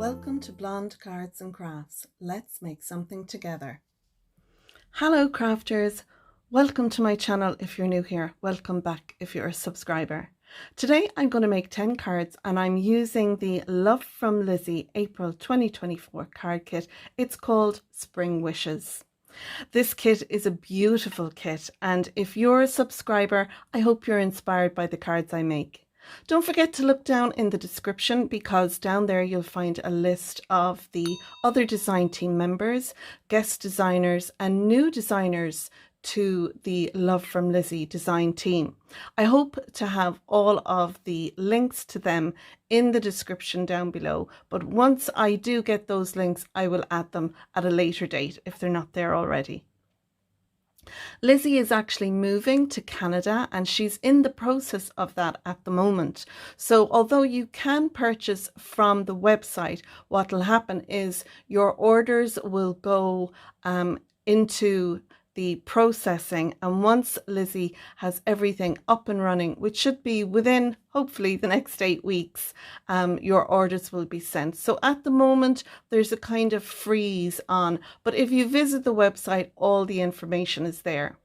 Welcome to Blonde Cards and Crafts. Let's make something together. Hello crafters, welcome to my channel if you're new here, welcome back if you're a subscriber. Today I'm going to make 10 cards and I'm using the Love from Lizi April 2024 card kit. It's called Spring Wishes. This kit is a beautiful kit and if you're a subscriber, I hope you're inspired by the cards I make. Don't forget to look down in the description because down there you'll find a list of the other design team members, guest designers and new designers to the Love from Lizi design team. I hope to have all of the links to them in the description down below, but once I do get those links I will add them at a later date if they're not there already. Lizi is actually moving to Canada and she's in the process of that at the moment. So although you can purchase from the website, what will happen is your orders will go into the processing, and once Lizi has everything up and running, which should be within hopefully the next 8 weeks, your orders will be sent. So at the moment there's a kind of freeze on, but if you visit the website all the information is there.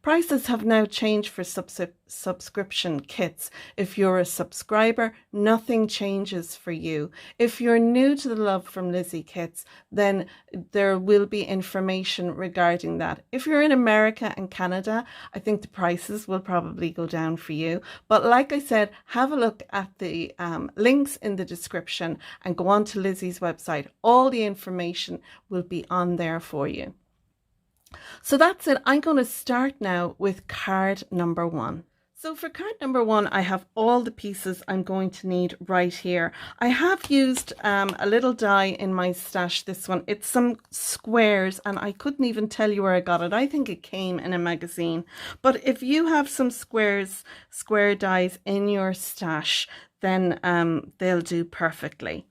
Prices have now changed for subscription kits. If you're a subscriber, nothing changes for you. If you're new to the Love from Lizi kits, then there will be information regarding that. If you're in America and Canada, I think the prices will probably go down for you. But like I said, have a look at the links in the description and go on to Lizi's website. All the information will be on there for you. So that's it. I'm going to start now with card number 1. So for card number 1, I have all the pieces I'm going to need right here. I have used a little die in my stash, this one. It's some squares and I couldn't even tell you where I got it. I think it came in a magazine. But if you have some square dies in your stash, then they'll do perfectly.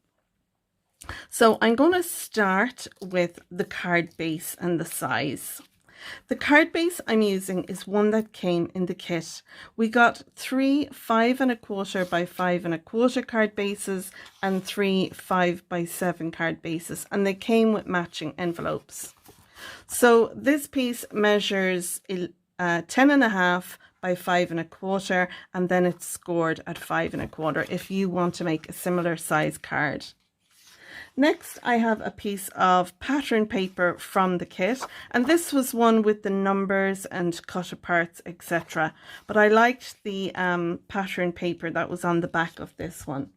So I'm going to start with the card base and the size. The card base I'm using is one that came in the kit. We got 3 5 1/4 by 5 1/4 card bases and 3 5 by 7 card bases, and they came with matching envelopes. So this piece measures 10.5 by 5 1/4, and then it's scored at 5 1/4 if you want to make a similar size card. Next, I have a piece of pattern paper from the kit, and this was one with the numbers and cut aparts, etc. But I liked the pattern paper that was on the back of this one.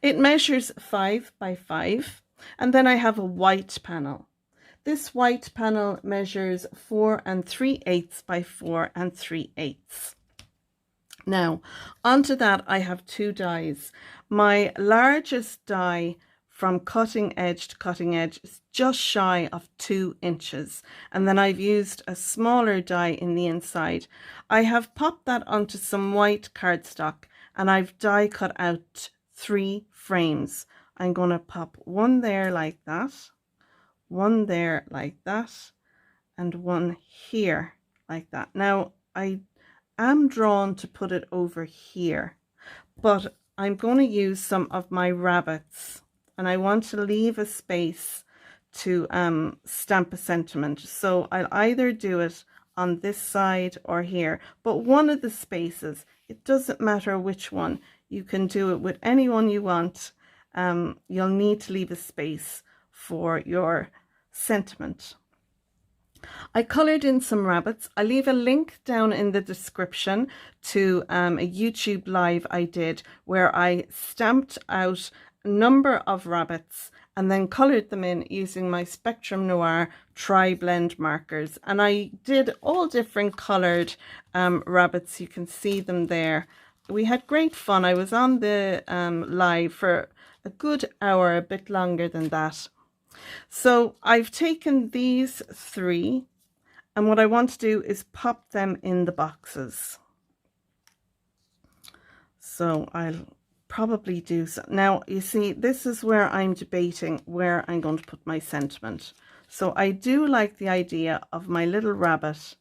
It measures 5 by 5, and then I have a white panel. This white panel measures 4 3/8 by 4 3/8. Now, onto that I have 2 dies. My largest die from cutting edge to cutting edge is just shy of 2 inches, and then I've used a smaller die in the inside. I have popped that onto some white cardstock and I've die cut out 3 frames. I'm going to pop one there like that, one there like that, and one here like that. Now I am drawn to put it over here, but I'm going to use some of my rabbits and I want to leave a space to stamp a sentiment. So I'll either do it on this side or here, but one of the spaces, it doesn't matter which one, you can do it with any one you want. You'll need to leave a space for your sentiment. I coloured in some rabbits. I'll leave a link down in the description to a YouTube live I did where I stamped out number of rabbits and then colored them in using my Spectrum Noir tri-blend markers, and I did all different colored rabbits. You can see them there. We had great fun. I was on the live for a good hour, a bit longer than that. So I've taken these 3 and what I want to do is pop them in the boxes. So I'll probably do so. Now you see, this is where I'm debating where I'm going to put my sentiment. So I do like the idea of my little rabbit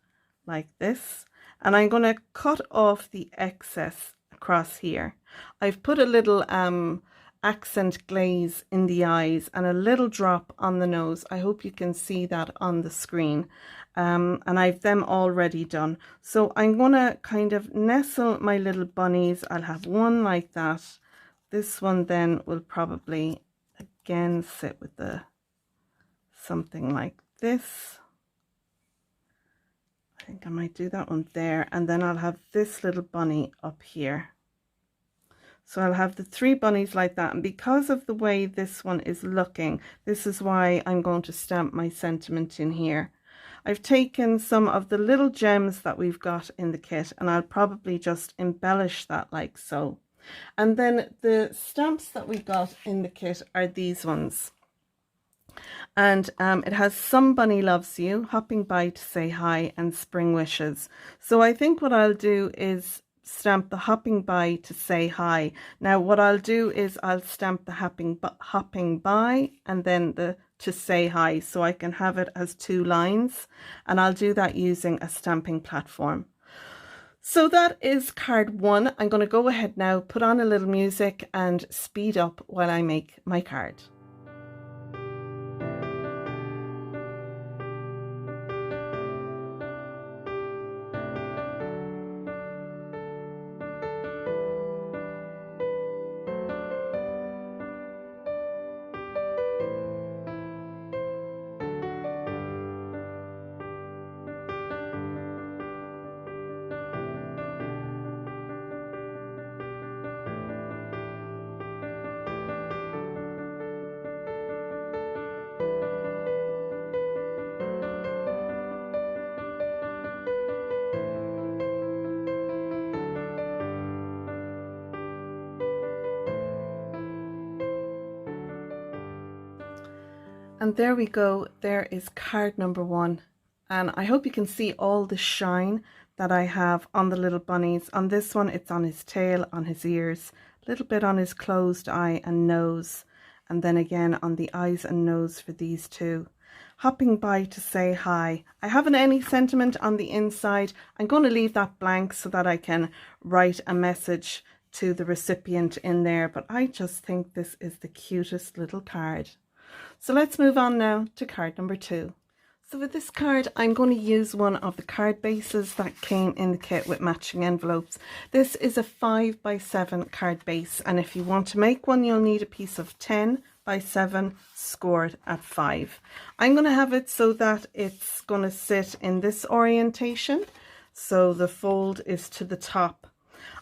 like this, and I'm going to cut off the excess across here. I've put a little accent glaze in the eyes and a little drop on the nose. I hope you can see that on the screen. And I've them already done. So I'm going to kind of nestle my little bunnies. I'll have one like that. This one then will probably again sit with the something like this. I think I might do that one there, and then I'll have this little bunny up here. So I'll have the 3 bunnies like that, and because of the way this one is looking, this is why I'm going to stamp my sentiment in here. I've taken some of the little gems that we've got in the kit, and I'll probably just embellish that like so. And then the stamps that we got in the kit are these ones. And it has Somebody Loves You, Hopping By to Say Hi, and Spring Wishes. So I think what I'll do is stamp the Hopping By to Say Hi. Now what I'll do is I'll stamp the hopping by and then the to say hi, so I can have it as 2 lines, and I'll do that using a stamping platform. So that is card 1. I'm going to go ahead now, put on a little music and speed up while I make my card. And there we go, there is card number 1. And I hope you can see all the shine that I have on the little bunnies. On this one, it's on his tail, on his ears, a little bit on his closed eye and nose. And then again on the eyes and nose for these 2. Hopping by to say hi. I haven't any sentiment on the inside. I'm going to leave that blank so that I can write a message to the recipient in there. But I just think this is the cutest little card. So let's move on now to card number 2. So with this card, I'm going to use one of the card bases that came in the kit with matching envelopes. This is a 5x7 card base, and if you want to make one, you'll need a piece of 10x7 scored at 5. I'm going to have it so that it's going to sit in this orientation, so the fold is to the top.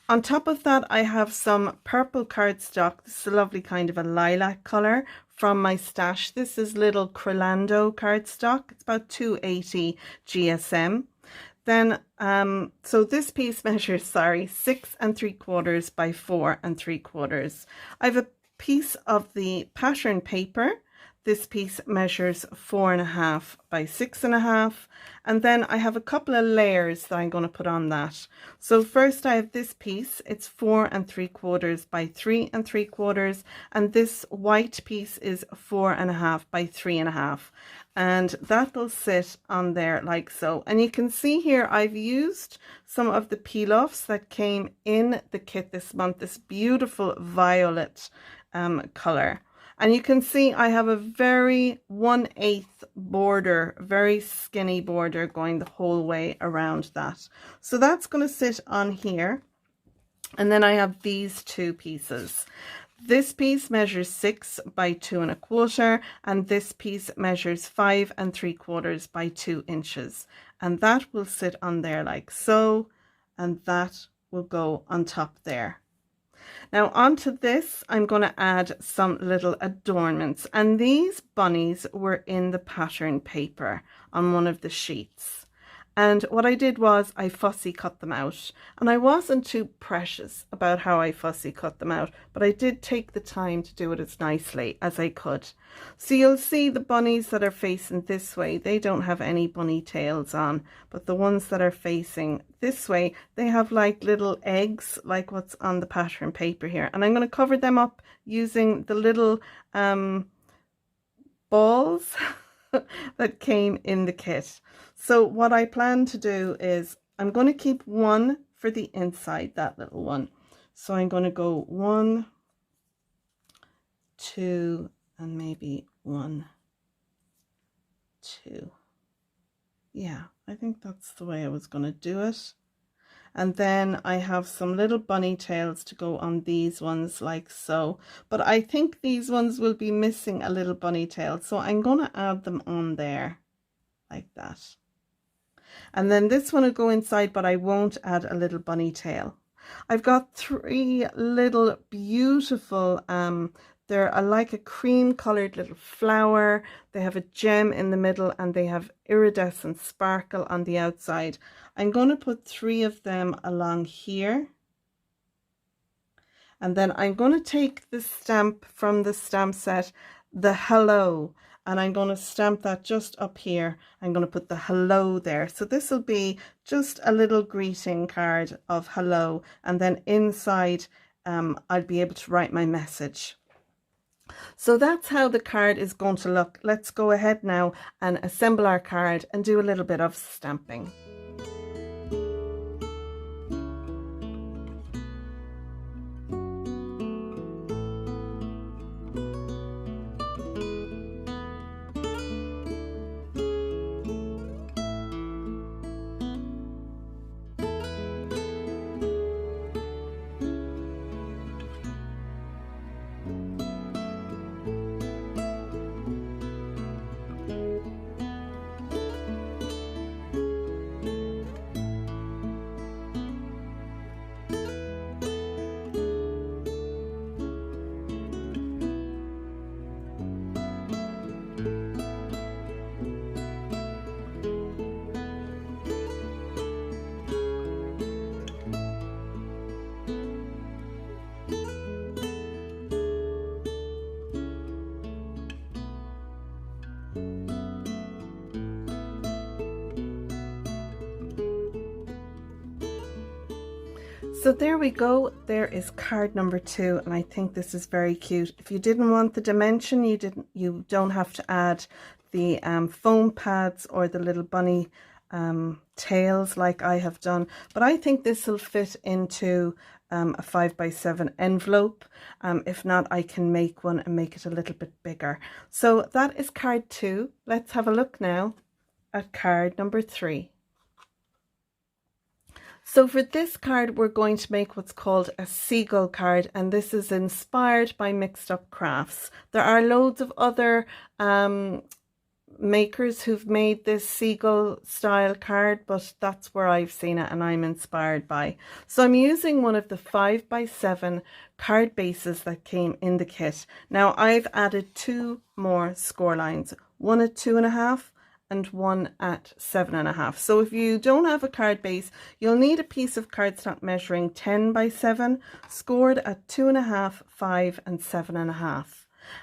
On top of that, I have some purple cardstock. This is a lovely kind of a lilac colour from my stash. This is little Crolando cardstock. It's about 280 GSM. Then, so this piece measures, 6 3/4 by 4 3/4. I have a piece of the pattern paper. This piece measures 4.5 by 6.5, and then I have a couple of layers that I'm going to put on that. So first I have this piece, it's 4 3/4 by 3 3/4, and this white piece is 4.5 by 3.5, and that will sit on there like so. And you can see here I've used some of the peel-offs that came in the kit this month, this beautiful violet color. And you can see I have a very 1/8 border, very skinny border going the whole way around that. So that's going to sit on here. And then I have these 2 pieces. This piece measures 6 by 2 1/4, and this piece measures 5 3/4 by 2 inches. And that will sit on there like so, and that will go on top there. Now onto this, I'm going to add some little adornments, and these bunnies were in the pattern paper on one of the sheets. And what I did was I fussy cut them out, and I wasn't too precious about how I fussy cut them out, but I did take the time to do it as nicely as I could. So you'll see the bunnies that are facing this way, they don't have any bunny tails on, but the ones that are facing this way, they have like little eggs, like what's on the pattern paper here. And I'm going to cover them up using the little balls that came in the kit. So what I plan to do is I'm going to keep one for the inside, that little one. So I'm going to go 1, 2, and maybe 1, 2. Yeah, I think that's the way I was going to do it. And then I have some little bunny tails to go on these ones like so. But I think these ones will be missing a little bunny tail, so I'm going to add them on there like that. And then this one will go inside, but I won't add a little bunny tail. I've got 3 little beautiful, they're like a cream colored little flower. They have a gem in the middle and they have iridescent sparkle on the outside. I'm going to put 3 of them along here. And then I'm going to take the stamp from the stamp set, the hello, and I'm going to stamp that just up here. I'm going to put the hello there. So this will be just a little greeting card of hello. And then inside, I'll be able to write my message. So that's how the card is going to look. Let's go ahead now and assemble our card and do a little bit of stamping. So there we go. There is card number 2, and I think this is very cute. If you didn't want the dimension, you don't have to add the foam pads or the little bunny tails like I have done. But I think this will fit into a 5x7 envelope. If not, I can make one and make it a little bit bigger. So that is card 2. Let's have a look now at card number 3. So for this card, we're going to make what's called a seagull card, and this is inspired by Mixed Up Crafts. There are loads of other makers who've made this seagull style card, but that's where I've seen it and I'm inspired by. So I'm using one of the 5x7 card bases that came in the kit. Now I've added 2 more score lines, one at 2.5 and one at 7.5. So if you don't have a card base, you'll need a piece of cardstock measuring 10x7, scored at 2.5, 5 and 7.5.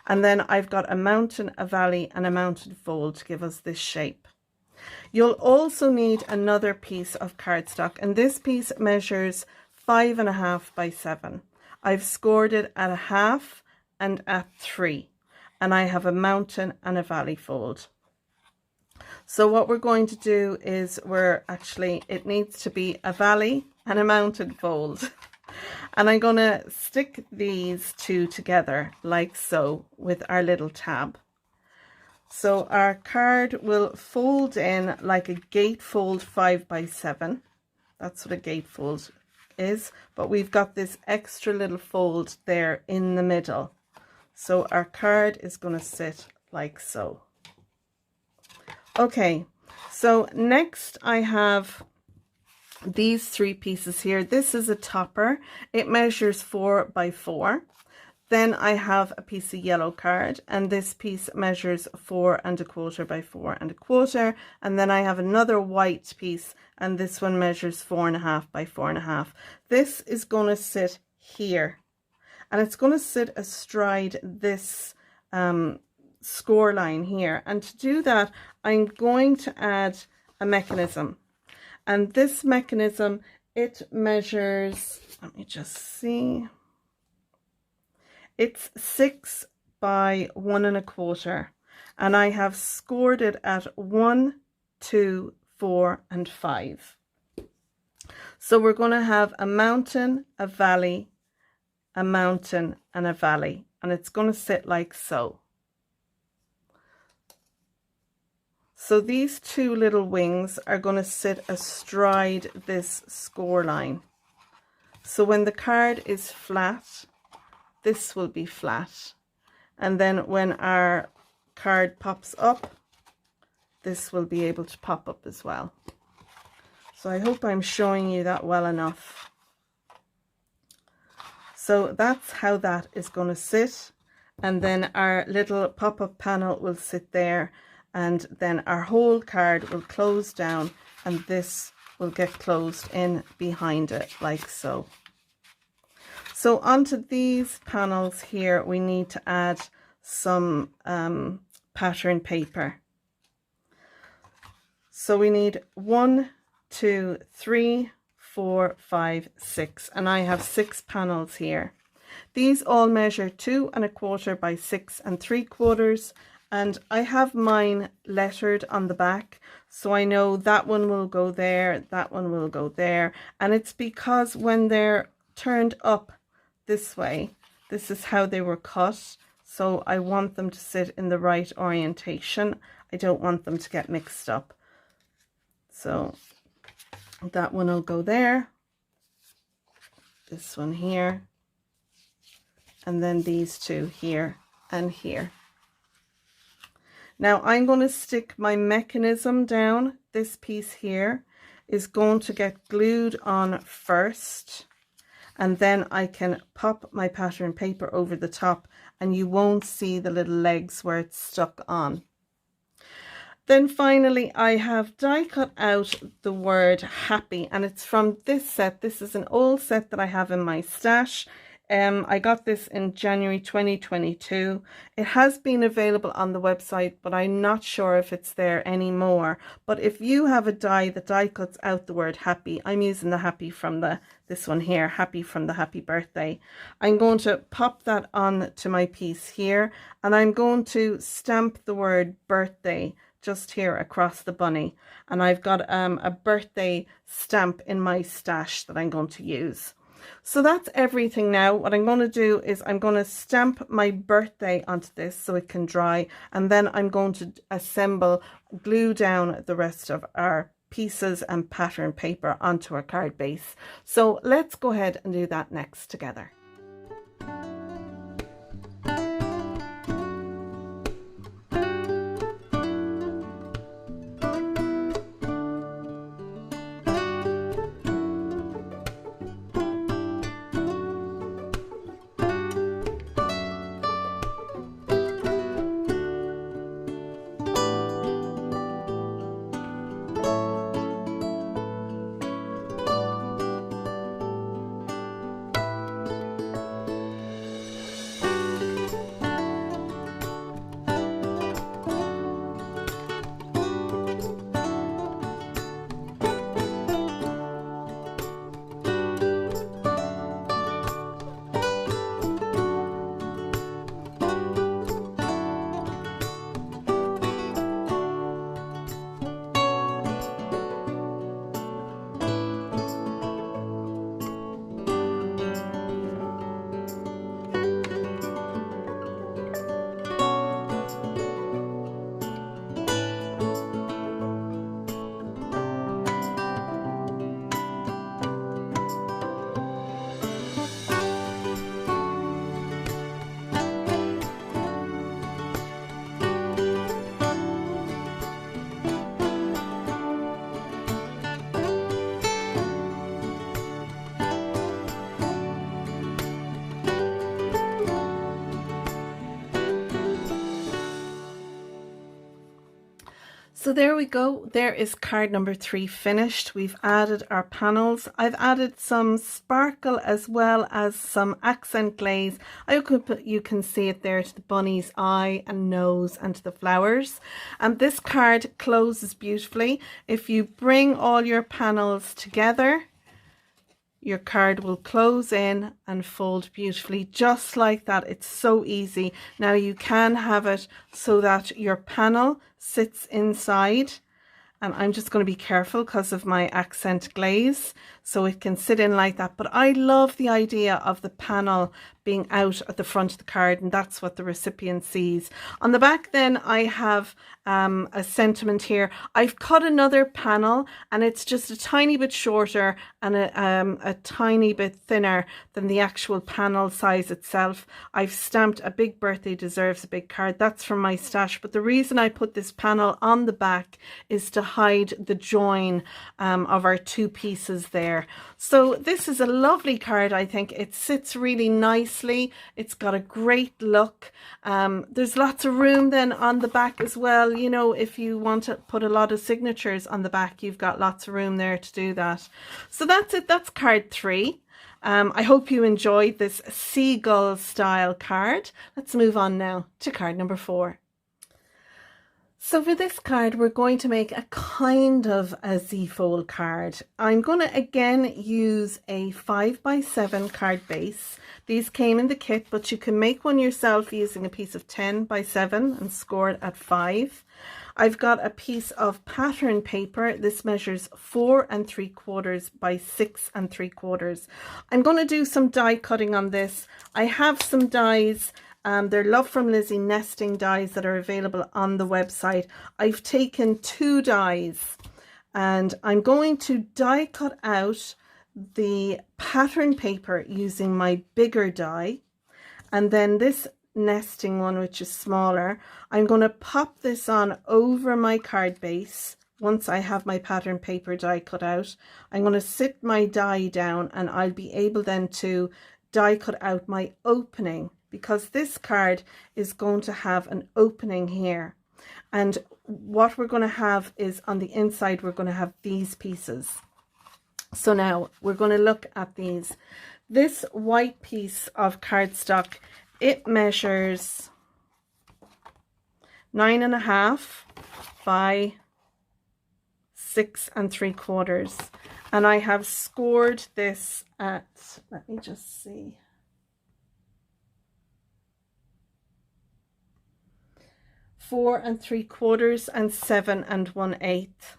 And then I've got a mountain, a valley and a mountain fold to give us this shape. You'll also need another piece of cardstock, and this piece measures 5.5x7. I've scored it at 1/2 and at 3, and I have a mountain and a valley fold. So what we're going to do is it needs to be a valley and a mountain fold. And I'm going to stick these 2 together like so with our little tab. So our card will fold in like a gatefold 5x7. That's what a gatefold is. But we've got this extra little fold there in the middle. So our card is going to sit like so. Okay, so next I have these 3 pieces here. This is a topper. It measures 4x4. Then I have a piece of yellow card, and this piece measures 4¼ by 4¼ and then I have another white piece, and this one measures 4.5 by 4.5. This is going to sit here, and it's going to sit astride this score line here. And to do that, I'm going to add a mechanism, and this mechanism, it measures, let me just see, it's 6 by 1¼ and I have scored it at 1, 2, 4 and 5. So we're going to have a mountain, a valley, a mountain and a valley and it's going to sit like so. So these two little wings are going to sit astride this score line. So when the card is flat, this will be flat. And then when our card pops up, this will be able to pop up as well. So I hope I'm showing you that well enough. So that's how that is going to sit. And then our little pop-up panel will sit there. And then our whole card will close down, and this will get closed in behind it like so. So onto these panels here, we need to add some pattern paper. So we need 1, 2, 3, 4, 5, 6, and I have 6 panels here. These all measure 2 1/4 by 6 3/4. And I have mine lettered on the back, so I know that one will go there, that one will go there. And it's because when they're turned up this way, this is how they were cut. So I want them to sit in the right orientation. I don't want them to get mixed up. So that one will go there, this one here, and then these two here and here. Now I'm going to stick my mechanism down. This piece here is going to get glued on first, and then I can pop my pattern paper over the top and you won't see the little legs where it's stuck on. Then finally I have die cut out the word happy, and it's from this set. This is an old set that I have in my stash. I got this in January 2022. It has been available on the website, but I'm not sure if it's there anymore. But if you have a die that die cuts out the word happy, I'm using the happy from this one here, happy from the happy birthday. I'm going to pop that on to my piece here, and I'm going to stamp the word birthday just here across the bunny. And I've got a birthday stamp in my stash that I'm going to use. So that's everything now. What I'm going to do is I'm going to stamp my birthday onto this so it can dry, and then I'm going to assemble, glue down the rest of our pieces and pattern paper onto our card base. So let's go ahead and do that next together. So there we go. There is card number 3 finished. We've added our panels. I've added some sparkle as well as some accent glaze. You can see it there to the bunny's eye and nose and to the flowers. And this card closes beautifully. If you bring all your panels together, your card will close in and fold beautifully, just like that. It's so easy. Now you can have it so that your panel sits inside and I'm just going to be careful because of my accent glaze, so it can sit in like that. But I love the idea of the panel being out at the front of the card, and that's what the recipient sees. On the back then I have a sentiment here. I've cut another panel, and it's just a tiny bit shorter and a tiny bit thinner than the actual panel size itself. I've stamped "A Big Birthday Deserves a Big Card." That's from my stash, but the reason I put this panel on the back is to hide the join of our two pieces there. So this is a lovely card. I think it sits really nicely. It's got a great look. There's lots of room then on the back as well. You know, if you want to put a lot of signatures on the back, you've got lots of room there to do that. So that's it. That's card 3. I hope you enjoyed this seagull style card. Let's move on now to card number 4. So for this card, we're going to make a kind of a Z-fold card. I'm going to again use a 5x7 card base. These came in the kit, but you can make one yourself using a piece of 10x7 and score it at 5. I've got a piece of pattern paper. This measures 4 3/4 by 6 3/4. I'm going to do some die cutting on this. I have some dies. They're Love from Lizi nesting dies that are available on the website. I've taken 2 dies, and I'm going to die cut out the pattern paper using my bigger die, and then this nesting one, which is smaller, I'm going to pop this on over my card base. Once I have my pattern paper die cut out, I'm going to sit my die down, and I'll be able then to die cut out my opening, because this card is going to have an opening here. And what we're going to have is on the inside, we're going to have these pieces. So now we're going to look at these. This white piece of cardstock, it measures 9.5 by 6 3/4. And I have scored this at, let me just see, 4 3/4 and 7 1/8.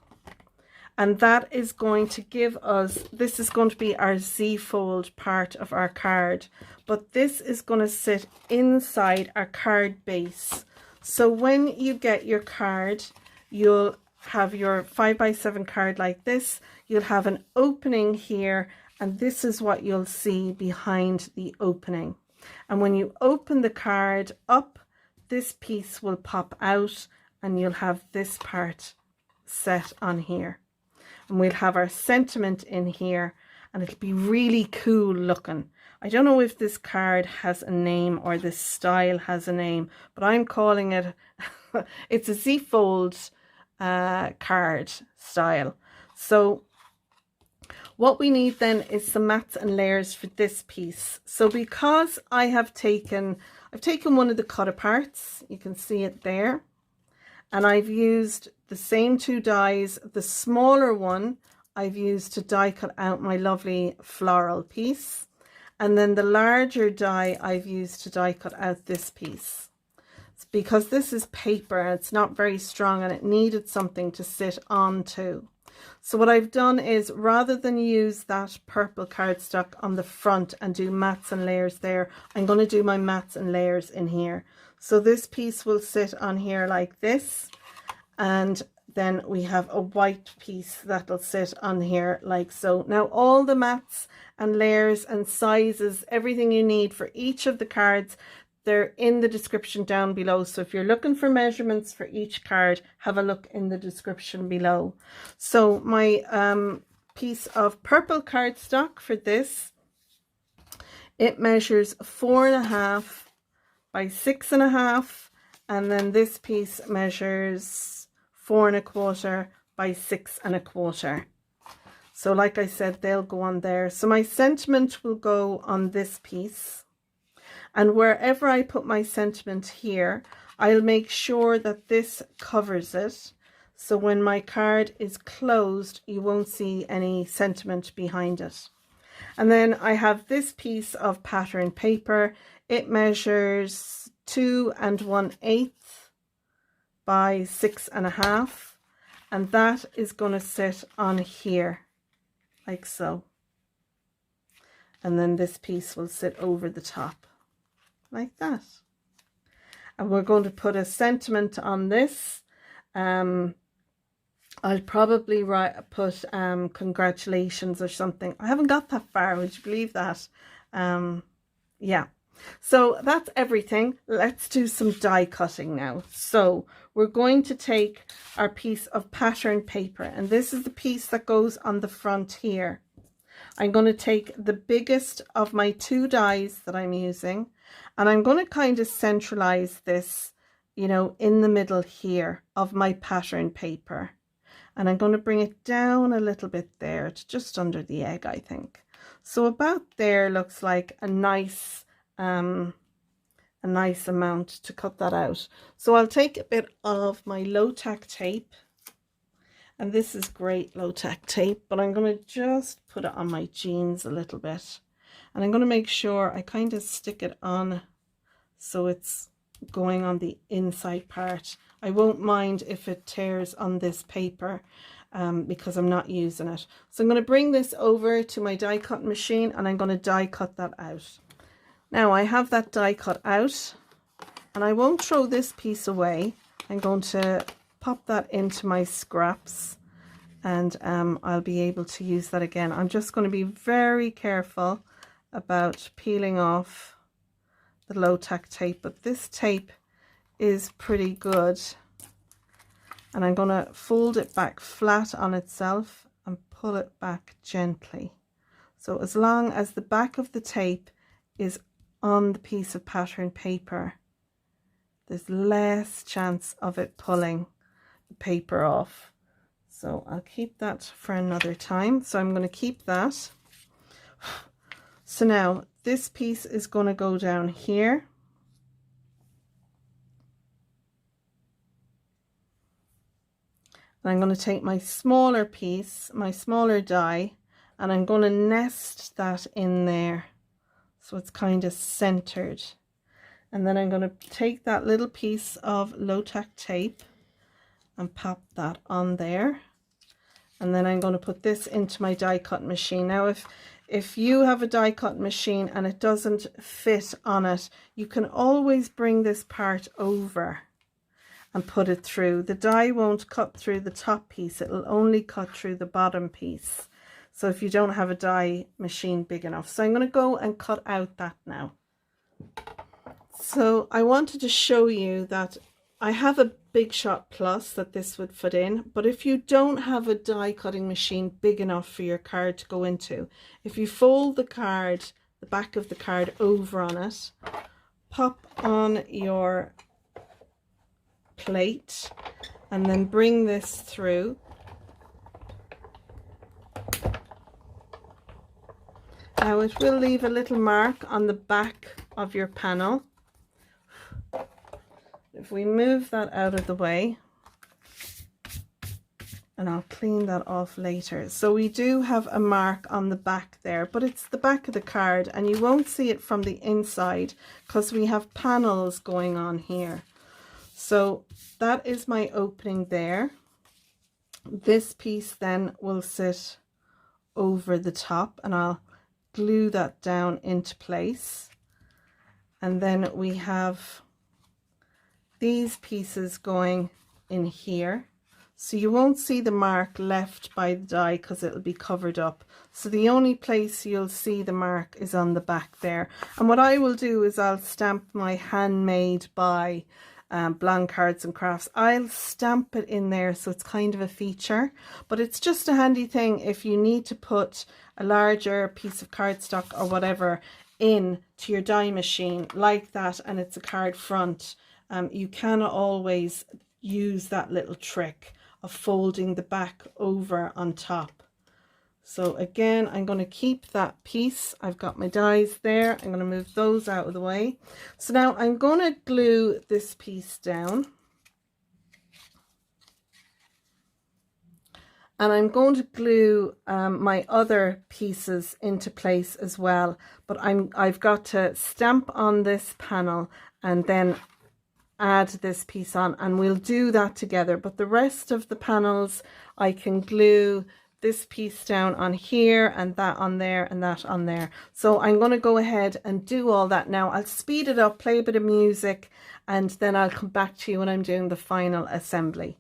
And that is going to give us, this is going to be our Z-fold part of our card, but this is going to sit inside our card base. So when you get your card, you'll have your 5x7 card like this. You'll have an opening here, and this is what you'll see behind the opening. And when you open the card up, this piece will pop out, and you'll have this part set on here. And we'll have our sentiment in here, and it'll be really cool looking. I don't know if this card has a name or this style has a name, but I'm calling it, it's a Z-fold card style. So what we need then is some mats and layers for this piece. So because I've taken one of the cut aparts, you can see it there, and I've used the same 2 dies. The smaller one I've used to die cut out my lovely floral piece, and then the larger die I've used to die cut out this piece. It's because this is paper, it's not very strong, and it needed something to sit onto. So what I've done is, rather than use that purple cardstock on the front and do mats and layers there, I'm going to do my mats and layers in here. So this piece will sit on here like this, and then we have a white piece that'll sit on here like so. Now all the mats and layers and sizes, everything you need for each of the cards, they're in the description down below. So if you're looking for measurements for each card, have a look in the description below. So my piece of purple cardstock for this, it measures 4.5 by 6.5, and then this piece measures 4 1/4 by 6 1/4. So like I said, they'll go on there. So my sentiment will go on this piece. And wherever I put my sentiment here, I'll make sure that this covers it. So when my card is closed, you won't see any sentiment behind it. And then I have this piece of pattern paper. It measures 2 1/8 by 6.5. and that is going to sit on here like so, and then this piece will sit over the top like that. And we're going to put a sentiment on this. I'll probably put congratulations or something. I haven't got that far, would you believe that? Yeah, so that's everything. Let's do some die cutting now. So we're going to take our piece of pattern paper, and this is the piece that goes on the front here. I'm going to take the biggest of my 2 dies that I'm using, and I'm going to kind of centralize this, you know, in the middle here of my pattern paper. And I'm going to bring it down a little bit there to just under the egg, I think. So about there looks like a nice amount to cut that out. So I'll take a bit of my low tack tape, and this is great low tack tape, but I'm going to just put it on my jeans a little bit, and I'm going to make sure I kind of stick it on so it's going on the inside part. I won't mind if it tears on this paper because I'm not using it. So I'm going to bring this over to my die cut machine, and I'm going to die cut that out. Now I have that die cut out, and I won't throw this piece away. I'm going to pop that into my scraps, and I'll be able to use that again. I'm just going to be very careful about peeling off the low tack tape, but this tape is pretty good, and I'm going to fold it back flat on itself and pull it back gently. So as long as the back of the tape is on the piece of pattern paper, there's less chance of it pulling the paper off. So I'll keep that for another time. So I'm going to keep that. So now this piece is going to go down here. And I'm going to take my smaller piece, my smaller die, and I'm going to nest that in there so it's kind of centered. And then I'm going to take that little piece of low tack tape and pop that on there. And then I'm going to put this into my die cut machine. Now if you have a die cut machine and it doesn't fit on it, you can always bring this part over and put it through. The die won't cut through the top piece, it'll only cut through the bottom piece. So if you don't have a die machine big enough. So I'm going to go and cut out that now. So I wanted to show you that I have a Big Shot Plus that this would fit in, but if you don't have a die cutting machine big enough for your card to go into, if you fold the card, the back of the card over on it, pop on your plate, and then bring this through. Now it will leave a little mark on the back of your panel. If we move that out of the way, and I'll clean that off later. So we do have a mark on the back there, but it's the back of the card and you won't see it from the inside because we have panels going on here. So that is my opening there. This piece then will sit over the top, and I'll glue that down into place. And then we have these pieces going in here, so you won't see the mark left by the die because it'll be covered up. So the only place you'll see the mark is on the back there. And what I will do is I'll stamp my handmade by Blanc Cards and Crafts. I'll stamp it in there so it's kind of a feature, but it's just a handy thing if you need to put a larger piece of cardstock or whatever in to your die machine like that, and it's a card front. You can always use that little trick of folding the back over on top. So again, I'm going to keep that piece. I've got my dies there. I'm going to move those out of the way. So now I'm going to glue this piece down. And I'm going to glue my other pieces into place as well. But I've got to stamp on this panel and then add this piece on, and we'll do that together. But the rest of the panels, I can glue this piece down on here and that on there and that on there. So I'm going to go ahead and do all that now. I'll speed it up, play a bit of music, and then I'll come back to you when I'm doing the final assembly.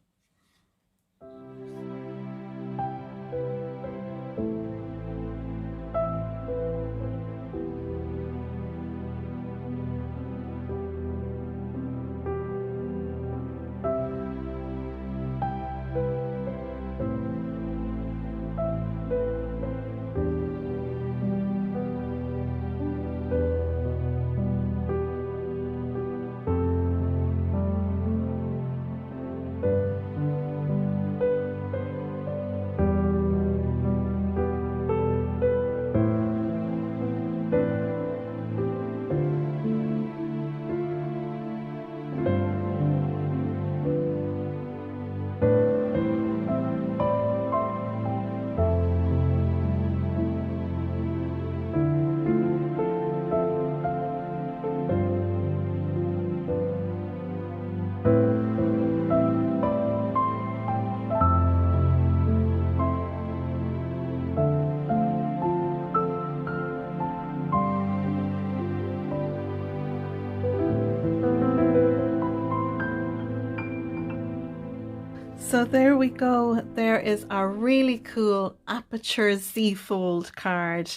So there we go. There is our really cool Aperture Z-fold card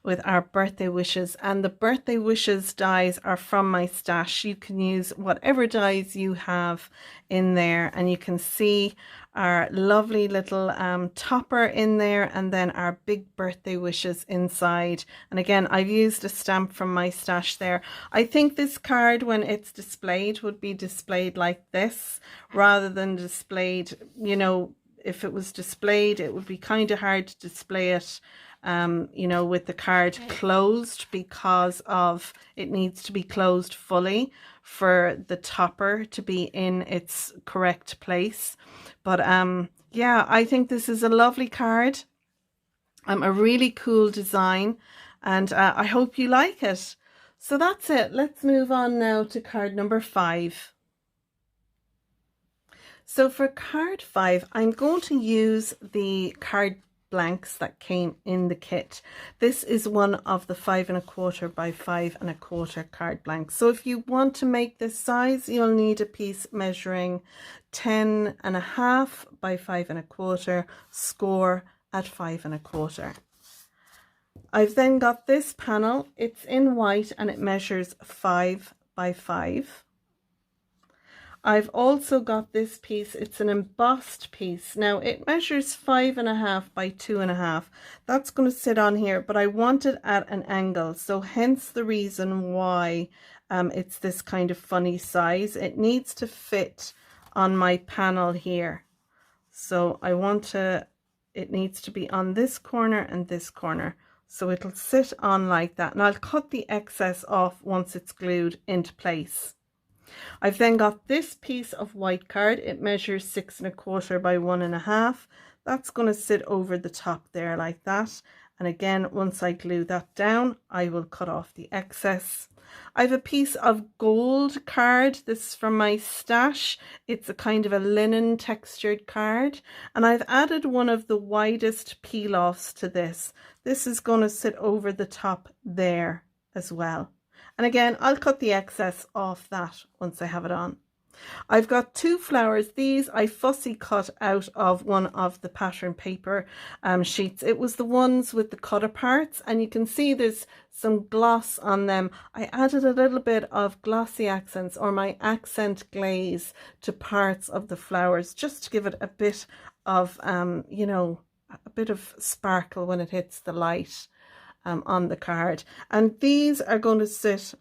with our birthday wishes, and the birthday wishes dies are from my stash. You can use whatever dies you have in there, and you can see our lovely little topper in there, and then our big birthday wishes inside. And again, I've used a stamp from my stash there. I think this card, when it's displayed, would be displayed like this rather than displayed, you know, if it was displayed, it would be kind of hard to display it you know, with the card closed, because of it needs to be closed fully for the topper to be in its correct place. But yeah, I think this is a lovely card, a really cool design, and I hope you like it. So that's it. Let's move on now to card number 5. So for card 5, I'm going to use the card blanks that came in the kit. This is one of the 5 1/4 by 5 1/4 card blanks. So if you want to make this size, you'll need a piece measuring 10 1/2 by 5 1/4, score at 5 1/4. I've then got this panel. It's in white and it measures 5 by 5. I've also got this piece. It's an embossed piece. Now it measures 5 1/2 by 2 1/2. That's going to sit on here, but I want it at an angle. So hence the reason why it's this kind of funny size. It needs to fit on my panel here. So I want to, it needs to be on this corner and this corner. So it'll sit on like that. And I'll cut the excess off once it's glued into place. I've then got this piece of white card. It measures 6 1/4 by 1 1/2. That's going to sit over the top there like that. And again, once I glue that down, I will cut off the excess. I have a piece of gold card. This is from my stash. It's a kind of a linen textured card. And I've added one of the widest peel-offs to this. This is going to sit over the top there as well. And again, I'll cut the excess off that once I have it on. I've got 2 flowers. These I fussy cut out of one of the pattern paper sheets. It was the ones with the cut aparts, and you can see there's some gloss on them. I added a little bit of glossy accents, or my accent glaze, to parts of the flowers, just to give it a bit of, you know, a bit of sparkle when it hits the light. On the card, and these are going to sit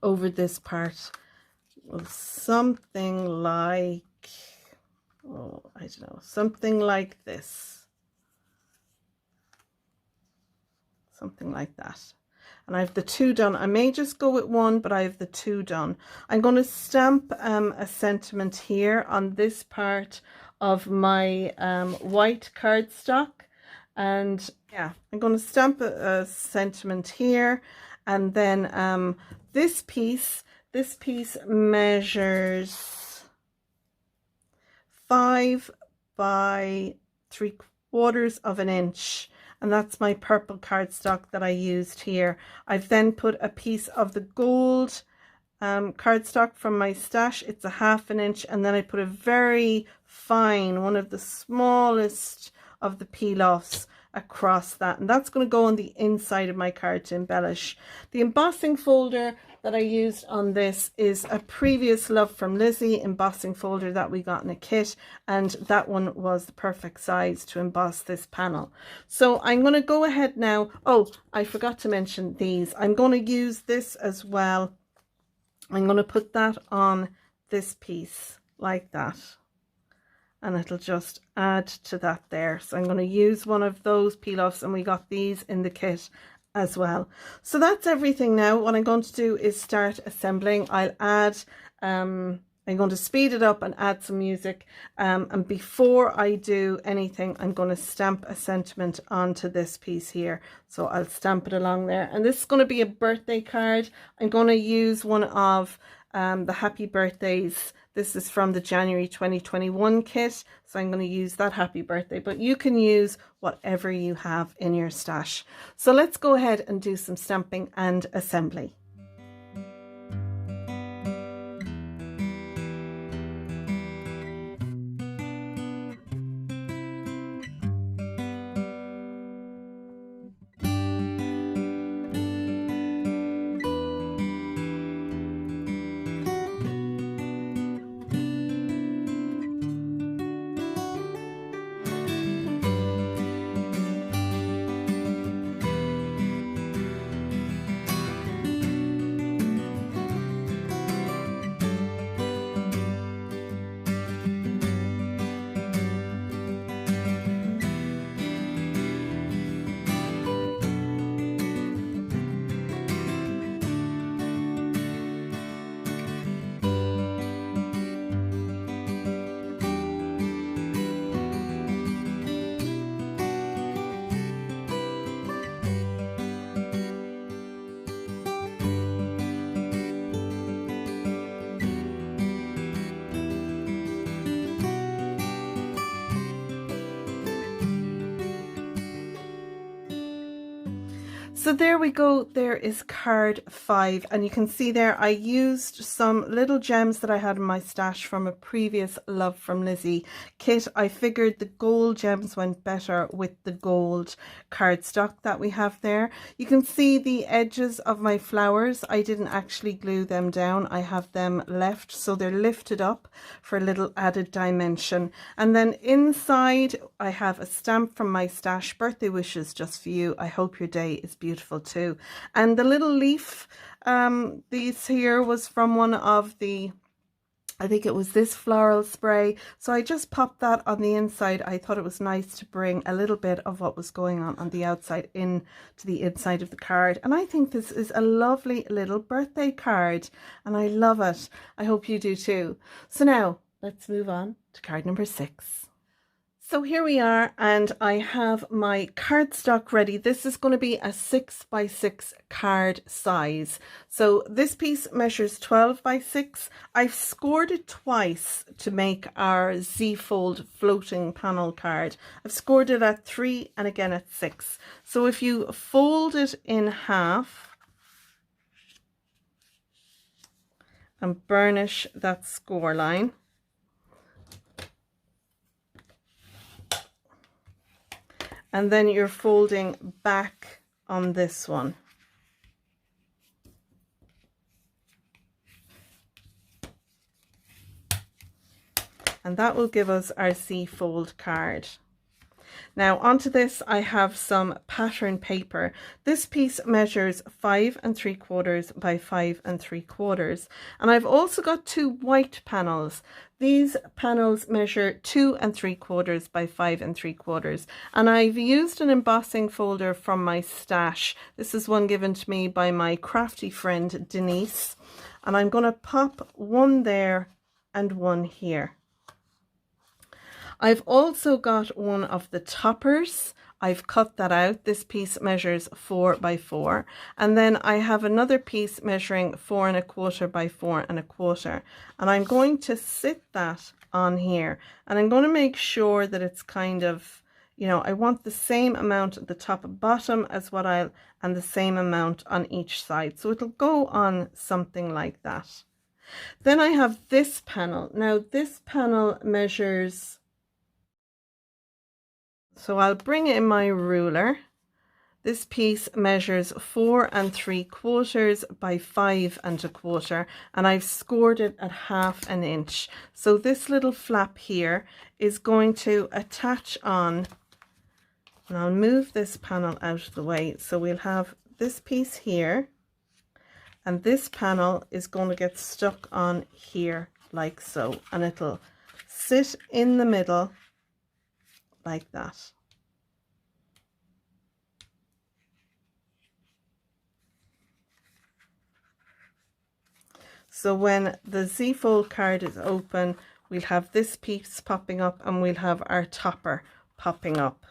over this part. Well, something like, oh, I don't know, something like this, something like that. And I have the 2 done. I may just go with 1, but I have the 2 done. I'm going to stamp a sentiment here on this part of my white cardstock. And yeah, I'm going to stamp a sentiment here, and then this piece, This piece measures 5 by 3/4 of an inch, and that's my purple cardstock that I used here. I've then put a piece of the gold cardstock from my stash. It's a 1/2 inch, and then I put a very fine, one of the smallest of the peel-offs across that, and that's going to go on the inside of my card to embellish. The embossing folder that I used on this is a previous Love from Lizi embossing folder that we got in a kit, and that one was the perfect size to emboss this panel. So I'm going to go ahead now. Oh, I forgot to mention these. I'm going to use this as well. I'm going to put that on this piece like that, and it'll just add to that there. So I'm going to use one of those peel-offs, and we got these in the kit as well. So that's everything now. What I'm going to do is start assembling. I'll add, I'm going to speed it up and add some music. And before I do anything, I'm going to stamp a sentiment onto this piece here. So I'll stamp it along there. And this is going to be a birthday card. I'm going to use one of the happy birthdays. This is from the January 2021 kit, so I'm going to use that happy birthday, but you can use whatever you have in your stash. So let's go ahead and do some stamping and assembly. So there we go, there is card 5, and you can see there I used some little gems that I had in my stash from a previous Love from Lizi kit. I figured the gold gems went better with the gold cardstock that we have there. You can see the edges of my flowers. I didn't actually glue them down, I have them left so they're lifted up for a little added dimension. And then inside I have a stamp from my stash, birthday wishes just for you, I hope your day is beautiful too. And the little leaf, these here was from one of the, I think it was this floral spray, so I just popped that on the inside. I thought it was nice to bring a little bit of what was going on the outside in to the inside of the card, and I think this is a lovely little birthday card and I love it. I hope you do too. So now let's move on to card number 6. So here we are, and I have my cardstock ready. This is going to be a 6 by 6 card size. So this piece measures 12 by 6. I've scored it twice to make our Z-fold floating panel card. I've scored it at 3 and again at 6. So if you fold it in half and burnish that score line, and then you're folding back on this one. And that will give us our Z-fold card. Now onto this I have some pattern paper. This piece measures 5 3/4 by 5 3/4, and I've also got 2 white panels. These panels measure 2 3/4 by 5 3/4, and I've used an embossing folder from my stash. This is one given to me by my crafty friend Denise, and I'm going to pop one there and one here. I've also got one of the toppers. I've cut that out. This piece measures 4 by 4. And then I have another piece measuring 4 1/4 by 4 1/4. And I'm going to sit that on here. And I'm going to make sure that it's kind of, you know, I want the same amount at the top and bottom as what and the same amount on each side. So it'll go on something like that. Then I have this panel. Now this panel measures, so I'll bring in my ruler. This piece measures 4 3/4 by 5 1/4, and I've scored it at 1/2 inch. So this little flap here is going to attach on, and I'll move this panel out of the way. So we'll have this piece here, and this panel is going to get stuck on here like so, and it'll sit in the middle like that. So when the Z-fold card is open, we'll have this piece popping up and we'll have our topper popping up.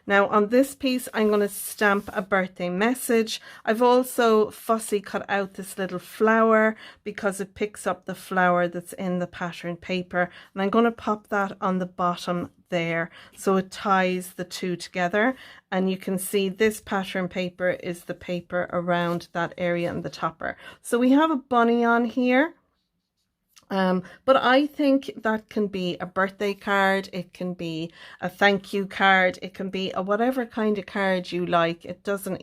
Now on this piece, I'm going to stamp a birthday message. I've also fussy cut out this little flower because it picks up the flower that's in the pattern paper. And I'm going to pop that on the bottom there, so it ties the two together. And you can see this pattern paper is the paper around that area in the topper. So we have a bunny on here. But I think that can be a birthday card, it can be a thank you card, it can be a whatever kind of card you like. It doesn't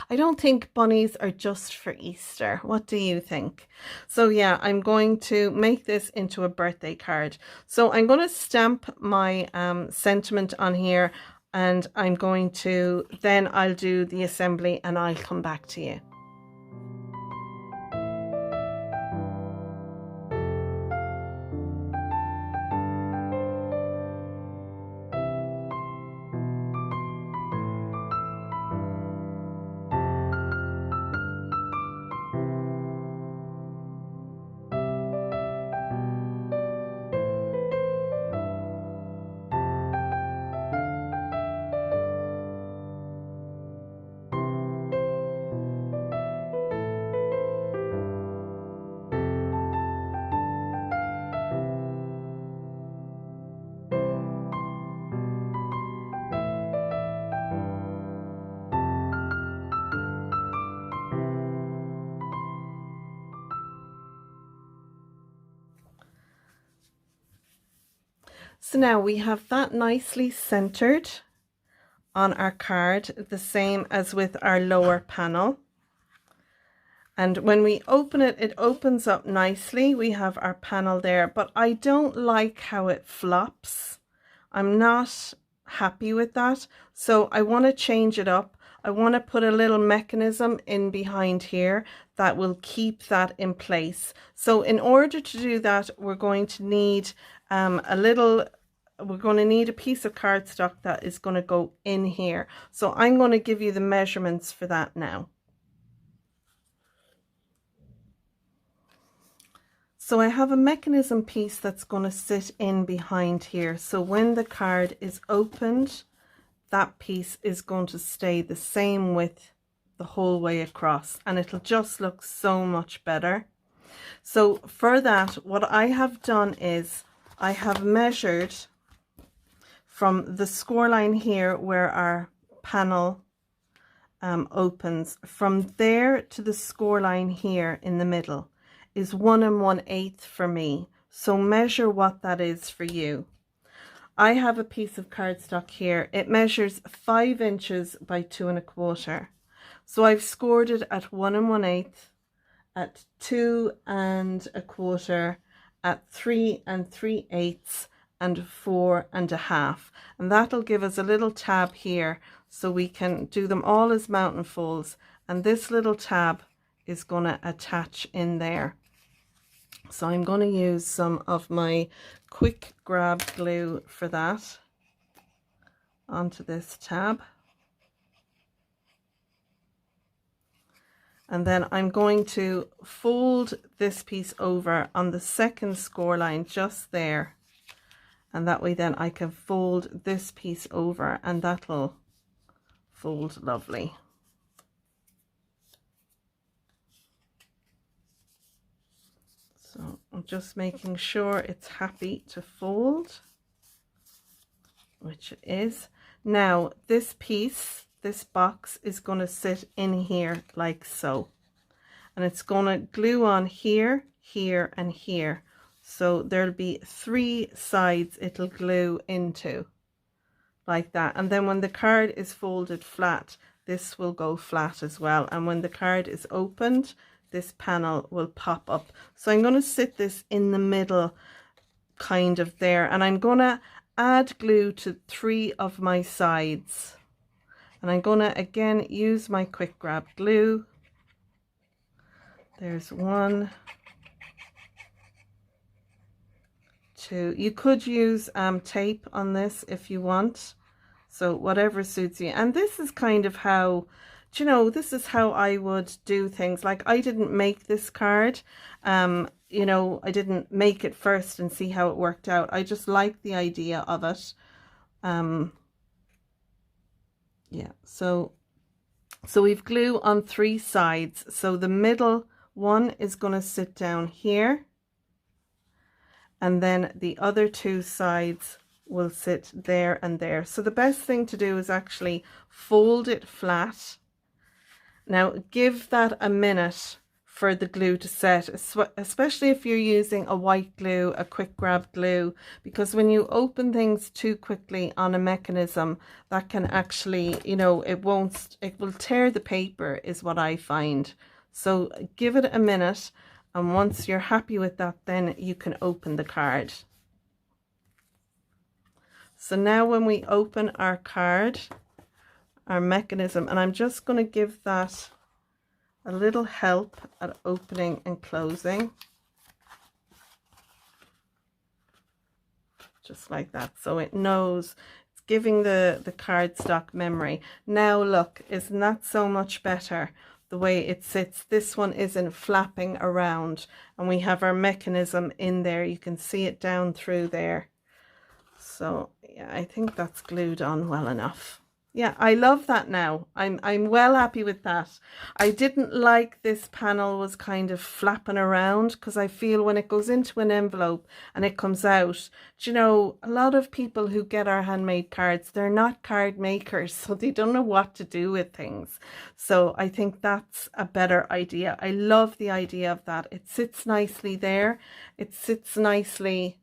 I don't think bunnies are just for Easter. What do you think? So yeah, I'm going to make this into a birthday card. So I'm going to stamp my sentiment on here, and I'm going to, then I'll do the assembly and I'll come back to you. So now we have that nicely centered on our card, the same as with our lower panel. And when we open it, it opens up nicely. We have our panel there, but I don't like how it flops. I'm not happy with that. So I want to change it up. I want to put a little mechanism in behind here that will keep that in place. So in order to do that, we're going to need we're going to need a piece of cardstock that is going to go in here. So I'm going to give you the measurements for that now. So I have a mechanism piece that's going to sit in behind here. So when the card is opened, that piece is going to stay the same width the whole way across, and it'll just look so much better. So for that, what I have done is I have measured from the score line here where our panel opens, from there to the score line here in the middle is 1 1/8 for me. So measure what that is for you. I have a piece of cardstock here. It measures 5 inches by 2 1/4. So I've scored it at 1 1/8, at 2 1/4, at 3 3/8, and 4 1/2, and that'll give us a little tab here so we can do them all as mountain folds, and this little tab is going to attach in there. So I'm going to use some of my quick grab glue for that onto this tab, and then I'm going to fold this piece over on the second score line just there. And that way then I can fold this piece over, and that'll fold lovely. So I'm just making sure it's happy to fold, which it is. Now this piece, this box is going to sit in here like so, and it's going to glue on here, here and here. So there'll be 3 sides it'll glue into like that, and then when the card is folded flat, this will go flat as well, and when the card is opened, this panel will pop up. So I'm going to sit this in the middle kind of there, and I'm going to add glue to 3 of my sides, and I'm going to again use my quick grab glue. There's 1, 2. You could use tape on this if you want, so whatever suits you. And this is kind of how, you know, this is how I would do things. Like, I didn't make this card, you know, I didn't make it first and see how it worked out. I just like the idea of it. Yeah, so we've glue on 3 sides. So the middle one is going to sit down here, and then the other 2 sides will sit there and there. So the best thing to do is actually fold it flat. Now give that a minute for the glue to set, especially if you're using a white glue, a quick grab glue, because when you open things too quickly on a mechanism, that can actually, you know, it will tear the paper, is what I find. So give it a minute, and once you're happy with that, then you can open the card. So now when we open our card, our mechanism, and I'm just going to give that a little help at opening and closing, just like that, so it knows, it's giving the cardstock memory. Now look, isn't that so much better the way it sits? This one isn't flapping around, and we have our mechanism in there. You can see it down through there. So yeah, I think that's glued on well enough. Yeah, I love that now. I'm well happy with that. I didn't like this panel was kind of flapping around, because I feel when it goes into an envelope and it comes out, do you know, a lot of people who get our handmade cards, they're not card makers, so they don't know what to do with things. So I think that's a better idea. I love the idea of that. It sits nicely there. It sits nicely,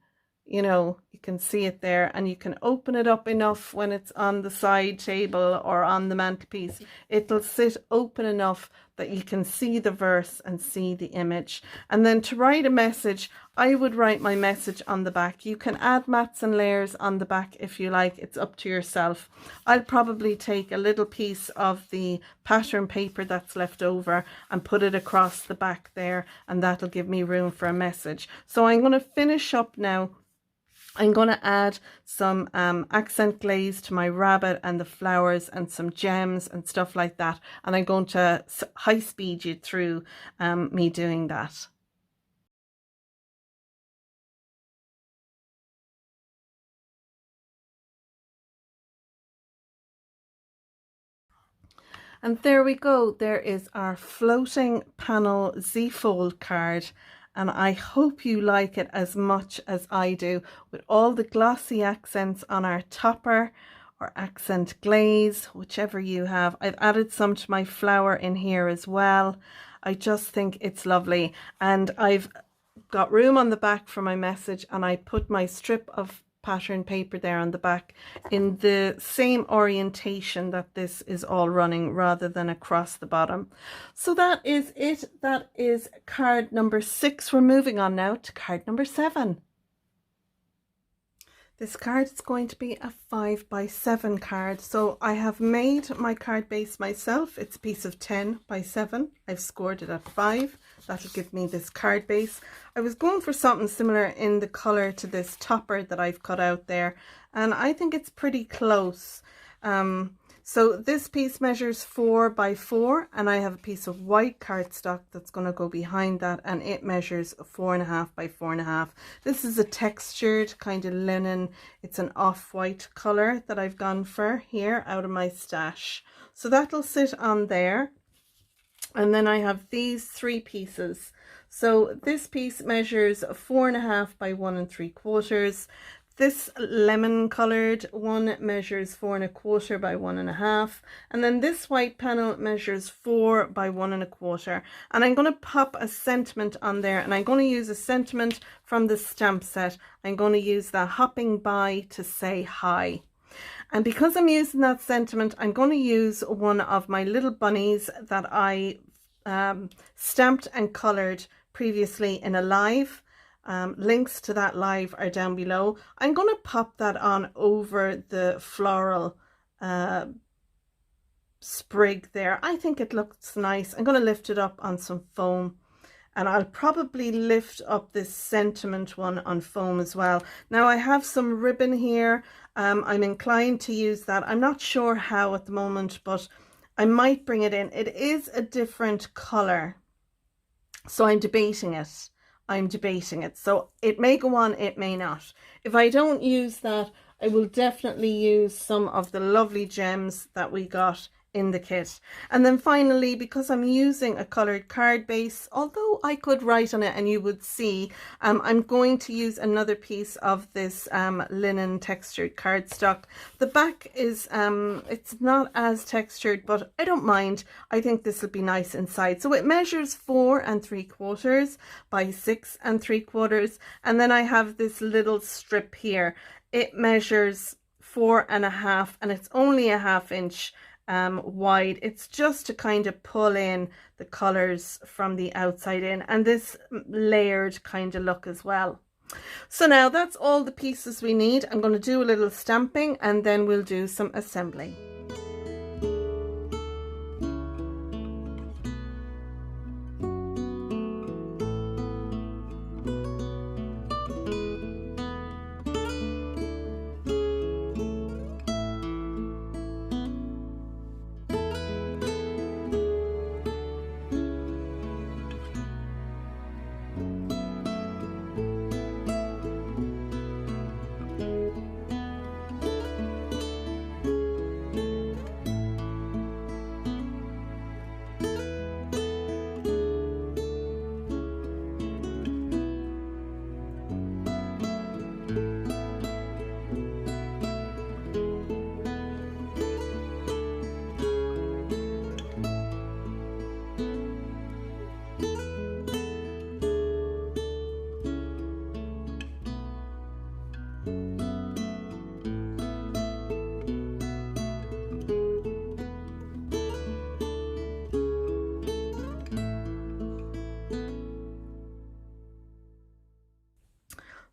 you know, you can see it there, and you can open it up enough when it's on the side table or on the mantelpiece. It'll sit open enough that you can see the verse and see the image. And then to write a message, I would write my message on the back. You can add mats and layers on the back if you like. It's up to yourself. I'll probably take a little piece of the pattern paper that's left over and put it across the back there, and that'll give me room for a message. So I'm going to finish up now. I'm going to add some accent glaze to my rabbit and the flowers and some gems and stuff like that. And I'm going to high speed you through me doing that. And there we go. There is our floating panel Z-fold card. And I hope you like it as much as I do, with all the glossy accents on our topper or accent glaze, whichever you have. I've added some to my flower in here as well. I just think it's lovely. And I've got room on the back for my message, and I put my strip of pattern paper there on the back in the same orientation that this is all running, rather than across the bottom. So that is it. That is card number 6. We're moving on now to card number 7. This card is going to be a 5x7 card. So I have made my card base myself. It's a piece of 10x7. I've scored it at 5. That'll give me this card base. I was going for something similar in the color to this topper that I've cut out there, and I think it's pretty close. So this piece measures 4 by 4, and I have a piece of white cardstock that's going to go behind that, and it measures 4.5 by 4.5. This is a textured kind of linen. It's an off-white color that I've gone for here out of my stash. So that'll sit on there. And then I have these 3 pieces. So this piece measures 4.5 by 1 3/4. This lemon colored one measures 4 1/4 by 1 1/2. And then this white panel measures 4 by 1 1/4. And I'm going to pop a sentiment on there, and I'm going to use a sentiment from the stamp set. I'm going to use the hopping by to say hi. And because I'm using that sentiment, I'm going to use one of my little bunnies that I stamped and colored previously in a live. Links to that live are down below. I'm going to pop that on over the floral sprig there. I think it looks nice. I'm going to lift it up on some foam, and I'll probably lift up this sentiment one on foam as well. Now I have some ribbon here. I'm inclined to use that. I'm not sure how at the moment, but I might bring it in. It is a different color, so I'm debating it. So it may go on, it may not. If I don't use that, I will definitely use some of the lovely gems that we got in the kit. And then finally, because I'm using a colored card base, although I could write on it and you would see, I'm going to use another piece of this linen textured cardstock. The back is it's not as textured, but I don't mind. I think this will be nice inside. So it measures 4 3/4 by 6 3/4, and then I have this little strip here. It measures 4.5, and it's only a 1/2 inch wide. It's just to kind of pull in the colors from the outside in, and this layered kind of look as well. So now that's all the pieces we need. I'm going to do a little stamping, and then we'll do some assembly.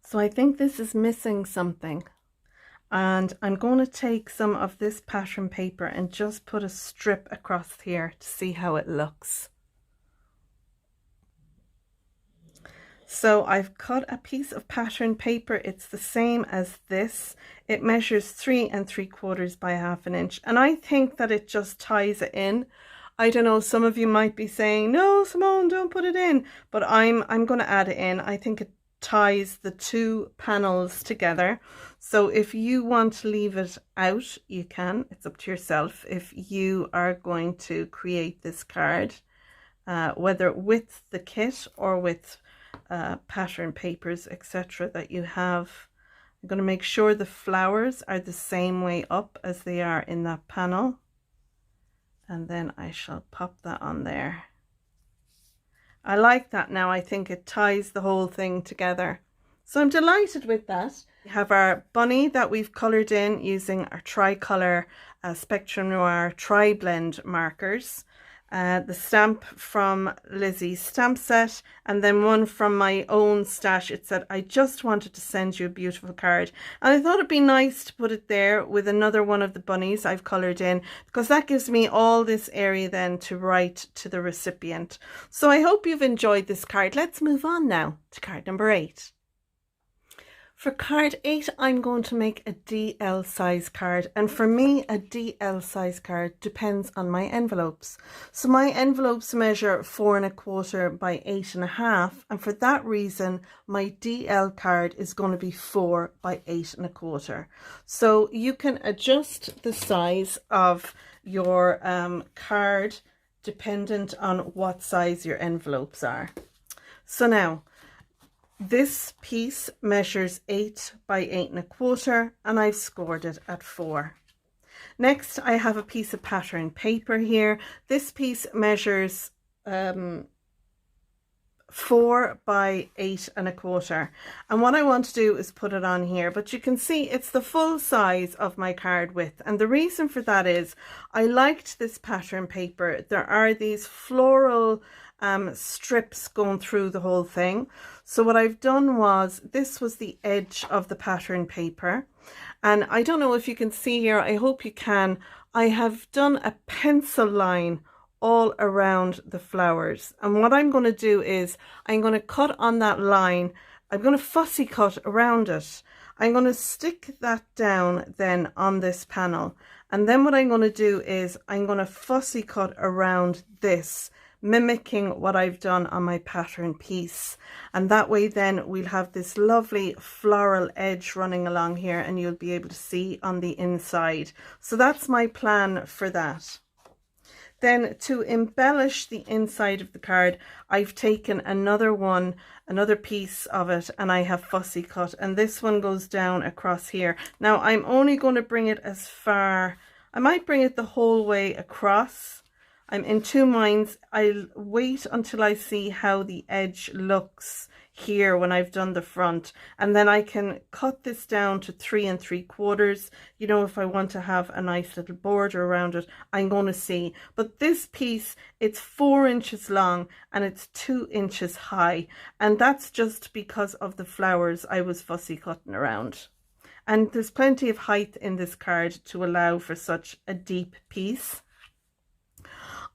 So I think this is missing something, and I'm going to take some of this pattern paper and just put a strip across here to see how it looks. So I've cut a piece of pattern paper. It's the same as this. It measures 3 3/4 by 1/2 inch, and I think that it just ties it in. I don't know, some of you might be saying, no, Simone, don't put it in, but I'm going to add it in. I think it ties the 2 panels together. So if you want to leave it out, you can. It's up to yourself if you are going to create this card, whether with the kit or with pattern papers, etc. that you have. I'm going to make sure the flowers are the same way up as they are in that panel, and then I shall pop that on there. I like that now. I think it ties the whole thing together. So I'm delighted with that. We have our bunny that we've coloured in using our Tricolor Spectrum Noir Tri-Blend markers. The stamp from Lizi's stamp set, and then one from my own stash. It said, I just wanted to send you a beautiful card. And I thought it'd be nice to put it there with another one of the bunnies I've coloured in, because that gives me all this area then to write to the recipient. So I hope you've enjoyed this card. Let's move on now to card number 8. For card 8, I'm going to make a DL size card, and for me a DL size card depends on my envelopes. So my envelopes measure 4 1/4 by 8 1/2, and for that reason my DL card is going to be 4 by 8 1/4. So you can adjust the size of your card dependent on what size your envelopes are. So now, this piece measures 8 by 8 1/4, and I've scored it at 4. Next, I have a piece of pattern paper here. This piece measures 4 by 8 1/4, and what I want to do is put it on here, but you can see it's the full size of my card width, and the reason for that is I liked this pattern paper. There are these floral strips going through the whole thing. So what I've done was, this was the edge of the pattern paper, and I don't know if you can see here, I hope you can, I have done a pencil line all around the flowers, and what I'm going to do is I'm going to cut on that line. I'm going to fussy cut around it. I'm going to stick that down then on this panel, and then what I'm going to do is I'm going to fussy cut around this, mimicking what I've done on my pattern piece, and that way then we'll have this lovely floral edge running along here, and you'll be able to see on the inside. So that's my plan for that. Then to embellish the inside of the card, I've taken another piece of it, and I have fussy cut, and this one goes down across here. Now I'm only going to bring it as far, I might bring it the whole way across. I'm in two minds. I'll wait until I see how the edge looks here when I've done the front, and then I can cut this down to 3 3/4. You know, if I want to have a nice little border around it, I'm going to see. But this piece, it's 4 inches long and it's 2 inches high, and that's just because of the flowers I was fussy cutting around. And there's plenty of height in this card to allow for such a deep piece.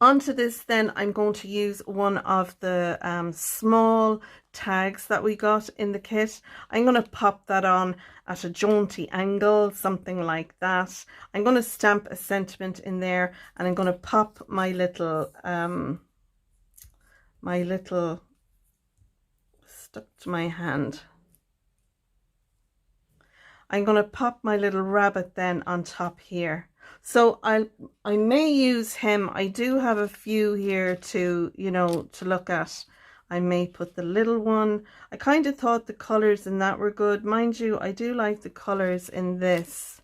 Onto this then, I'm going to use one of the small tags that we got in the kit. I'm going to pop that on at a jaunty angle, something like that. I'm going to stamp a sentiment in there, and I'm going to pop my little stuck to my hand. I'm going to pop my little rabbit then on top here. So I may use him. I do have a few here to, you know, to look at. I may put the little one. I kind of thought the colors in that were good. Mind you, I do like the colors in this.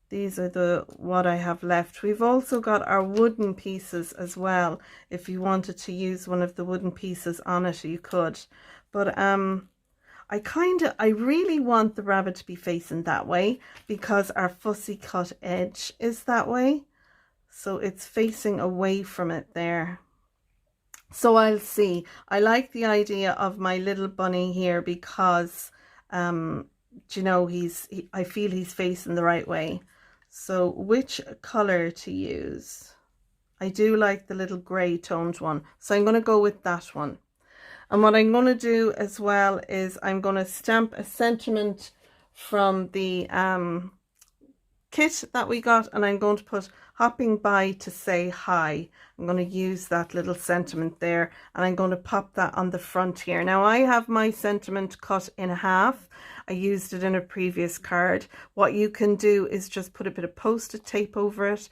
These are what I have left. We've also got our wooden pieces as well. If you wanted to use one of the wooden pieces on it, you could. But I really want the rabbit to be facing that way because our fussy cut edge is that way. So it's facing away from it there. So I'll see. I like the idea of my little bunny here because, you know, I feel he's facing the right way. So which color to use? I do like the little grey toned one. So I'm going to go with that one. And what I'm going to do as well is I'm going to stamp a sentiment from the kit that we got, and I'm going to put hopping by to say hi. I'm going to use that little sentiment there, and I'm going to pop that on the front here. Now I have my sentiment cut in half. I used it in a previous card. What you can do is just put a bit of post-it tape over it,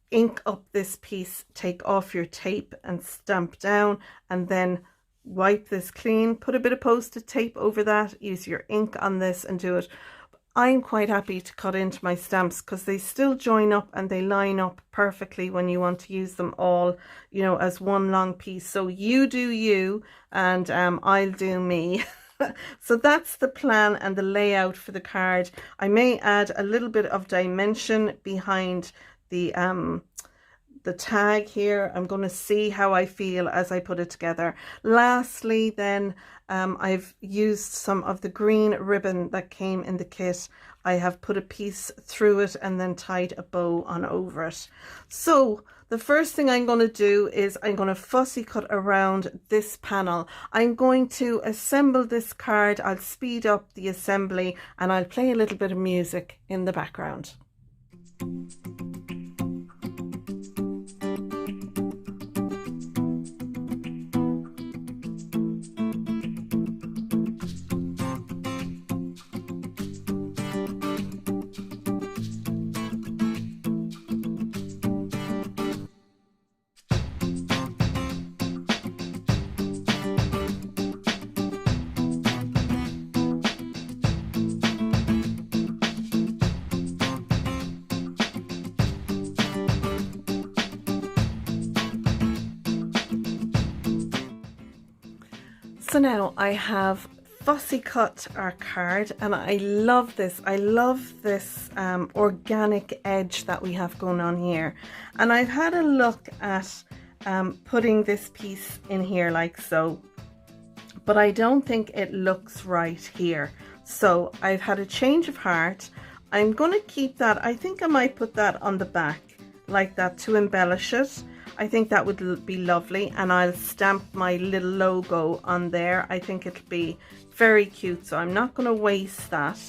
ink up this piece, take off your tape and stamp down, and then wipe this clean, put a bit of post-it tape over that, use your ink on this and do it. I'm quite happy to cut into my stamps because they still join up and they line up perfectly when you want to use them all, you know, as one long piece. So you do you, and I'll do me. So that's the plan and the layout for the card. I may add a little bit of dimension behind the the tag here. I'm going to see how I feel as I put it together. Lastly, then I've used some of the green ribbon that came in the kit. I have put a piece through it and then tied a bow on over it. So the first thing I'm going to do is I'm going to fussy cut around this panel. I'm going to assemble this card. I'll speed up the assembly and I'll play a little bit of music in the background. So now I have fussy cut our card and I love this. I love this organic edge that we have going on here. And I've had a look at putting this piece in here like so, but I don't think it looks right here. So I've had a change of heart. I'm going to keep that. I think I might put that on the back like that to embellish it. I think that would be lovely, and I'll stamp my little logo on there. I think it'll be very cute, so I'm not going to waste that.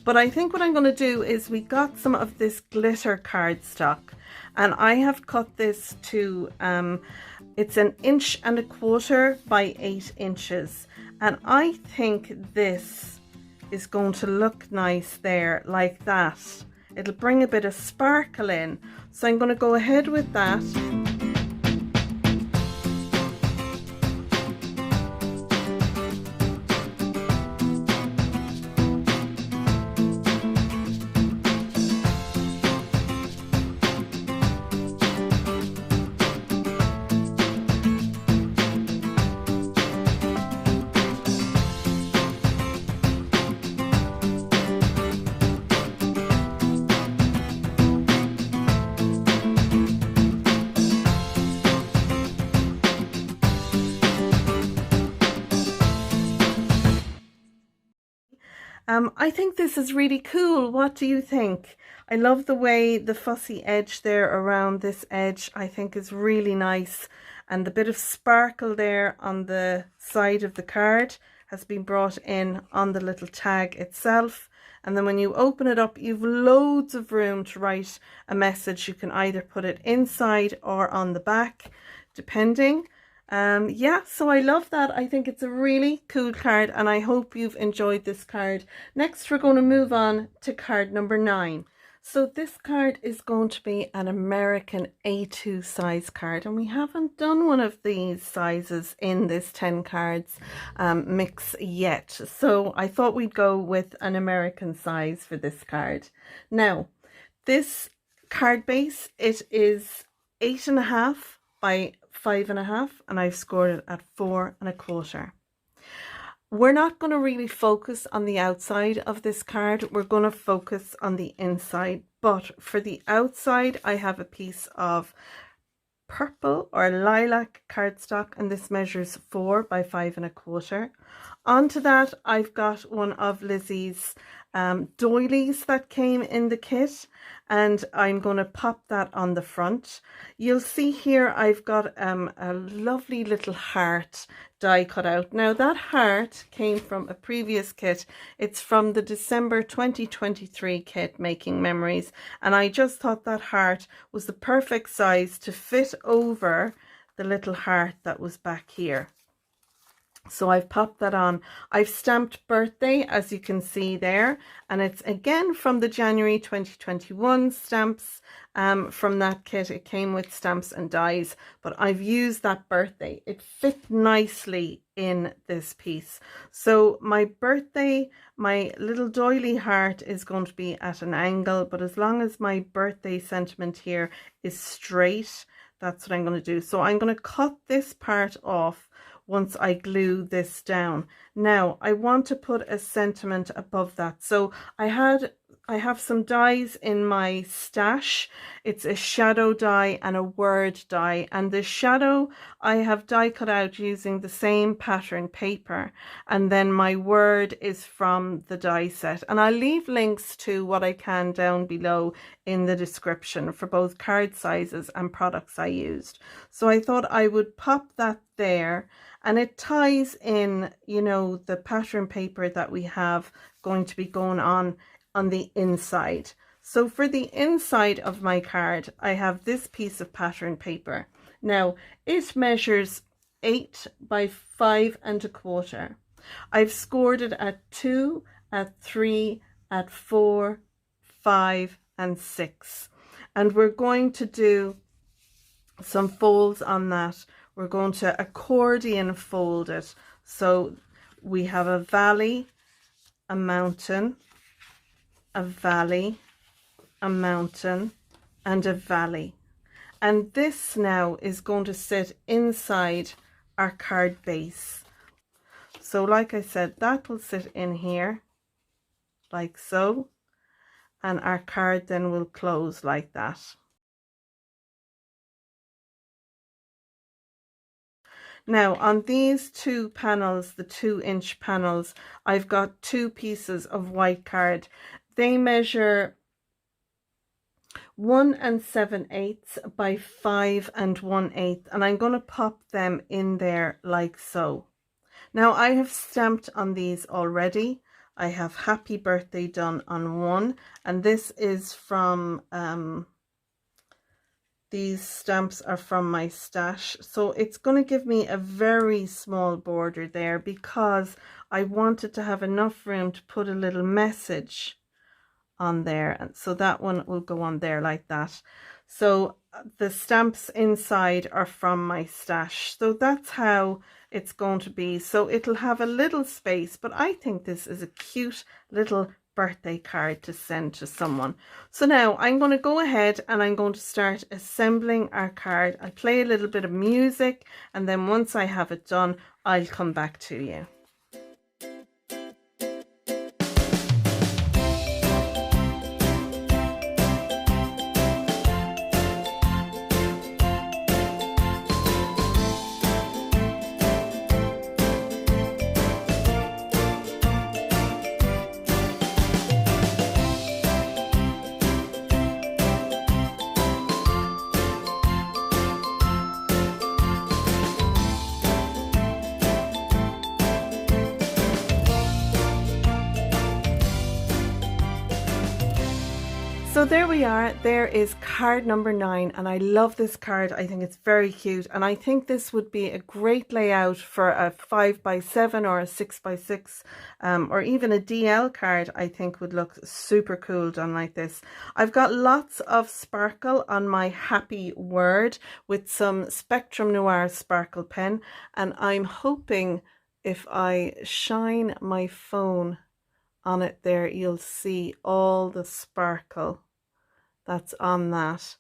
But I think what I'm going to do is, we got some of this glitter cardstock and I have cut this to it's 1.25 inches by 8 inches, and I think this is going to look nice there like that. It'll bring a bit of sparkle in, so I'm going to go ahead with that. I think this is really cool. What do you think? I love the way the fussy edge there around this edge, I think is really nice. And the bit of sparkle there on the side of the card has been brought in on the little tag itself. And then when you open it up, you've loads of room to write a message. You can either put it inside or on the back, depending. Yeah, so I love that. I think it's a really cool card and I hope you've enjoyed this card. Next, we're going to move on to card number 9. So this card is going to be an American A2 size card, and we haven't done one of these sizes in this 10 cards mix yet. So I thought we'd go with an American size for this card. Now, this card base, it is 8.5 by 5.5, and I've scored it at 4.25. We're not going to really focus on the outside of this card. We're going to focus on the inside. But for the outside, I have a piece of purple or lilac cardstock, and this measures 4 by 5.25. Onto that, I've got one of Lizi's doilies that came in the kit, and I'm going to pop that on the front. You'll see here I've got a lovely little heart die cut out. Now that heart came from a previous kit. It's from the December 2023 kit, Making Memories, and I just thought that heart was the perfect size to fit over the little heart that was back here. So I've popped that on. I've stamped birthday, as you can see there, and it's again from the January 2021 stamps. From that kit, it came with stamps and dies, but I've used that birthday. It fit nicely in this piece. So my birthday, my little doily heart is going to be at an angle, but as long as my birthday sentiment here is straight, that's what I'm going to do. So I'm going to cut this part off once I glue this down. Now I want to put a sentiment above that. So I had I have some dies in my stash. It's a shadow die and a word die, and the shadow I have die cut out using the same pattern paper, and then my word is from the die set, and I'll leave links to what I can down below in the description for both card sizes and products I used. So I thought I would pop that there, and it ties in, you know, the pattern paper that we have going to be going on the inside. So for the inside of my card, I have this piece of pattern paper. Now it measures 8 by 5¼ I've scored it at 2, at 3, at 4, 5 and 6, and we're going to do some folds on that. We're going to accordion fold it. So we have a valley, a mountain, a valley, a mountain and a valley, and this now is going to sit inside our card base. So like I said, that will sit in here like so, and our card then will close like that. Now on these two panels, the 2-inch panels, I've got 2 pieces of white card. They measure 1 7/8 by 5 1/8, and I'm going to pop them in there like so. Now I have stamped on these already. I have happy birthday done on one, and this is from these stamps are from my stash, so it's going to give me a very small border there because I wanted to have enough room to put a little message on there, and so that one will go on there like that. So the stamps inside are from my stash, so that's how it's going to be. So it'll have a little space, but I think this is a cute little birthday card to send to someone. So now I'm going to go ahead and I'm going to start assembling our card. I'll play a little bit of music, and then once I have it done, I'll come back to you. So there we are, there is card number 9, and I love this card. I think it's very cute, and I think this would be a great layout for a 5x7 or a 6x6, or even a DL card. I think would look super cool done like this. I've got lots of sparkle on my happy word with some Spectrum Noir sparkle pen, and I'm hoping if I shine my phone on it there, you'll see all the sparkle that's on that.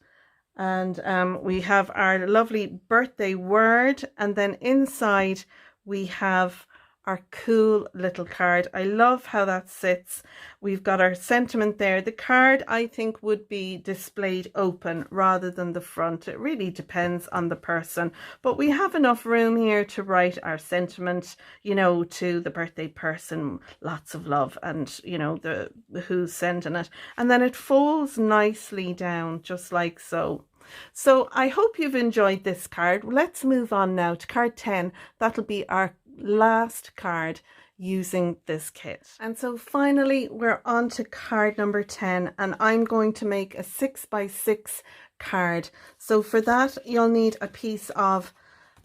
And we have our lovely birthday word, and then inside we have our cool little card. I love how that sits. We've got our sentiment there. The card I think would be displayed open rather than the front. It really depends on the person, but we have enough room here to write our sentiment, you know, to the birthday person, lots of love, and you know, the who's sending it, and then it folds nicely down just like so. So I hope you've enjoyed this card. Let's move on now to card 10. That'll be our last card using this kit. And so finally we're on to card number 10, and I'm going to make a 6x6 card. So for that you'll need a piece of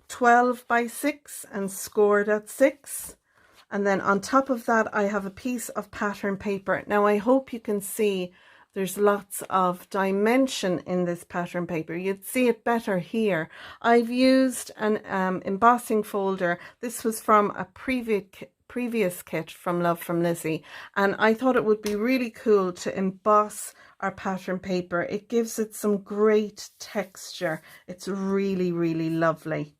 12x6 and scored at 6, and then on top of that I have a piece of pattern paper. Now I hope you can see there's lots of dimension in this pattern paper. You'd see it better here. I've used an embossing folder. This was from a previous kit from Love from Lizi, and I thought it would be really cool to emboss our pattern paper. It gives it some great texture. It's really, really lovely.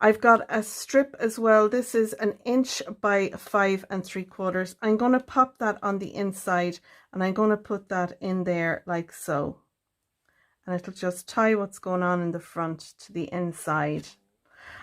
I've got a strip as well. This is 1 inch by 5 3/4. I'm going to pop that on the inside and I'm going to put that in there like so. And it'll just tie what's going on in the front to the inside.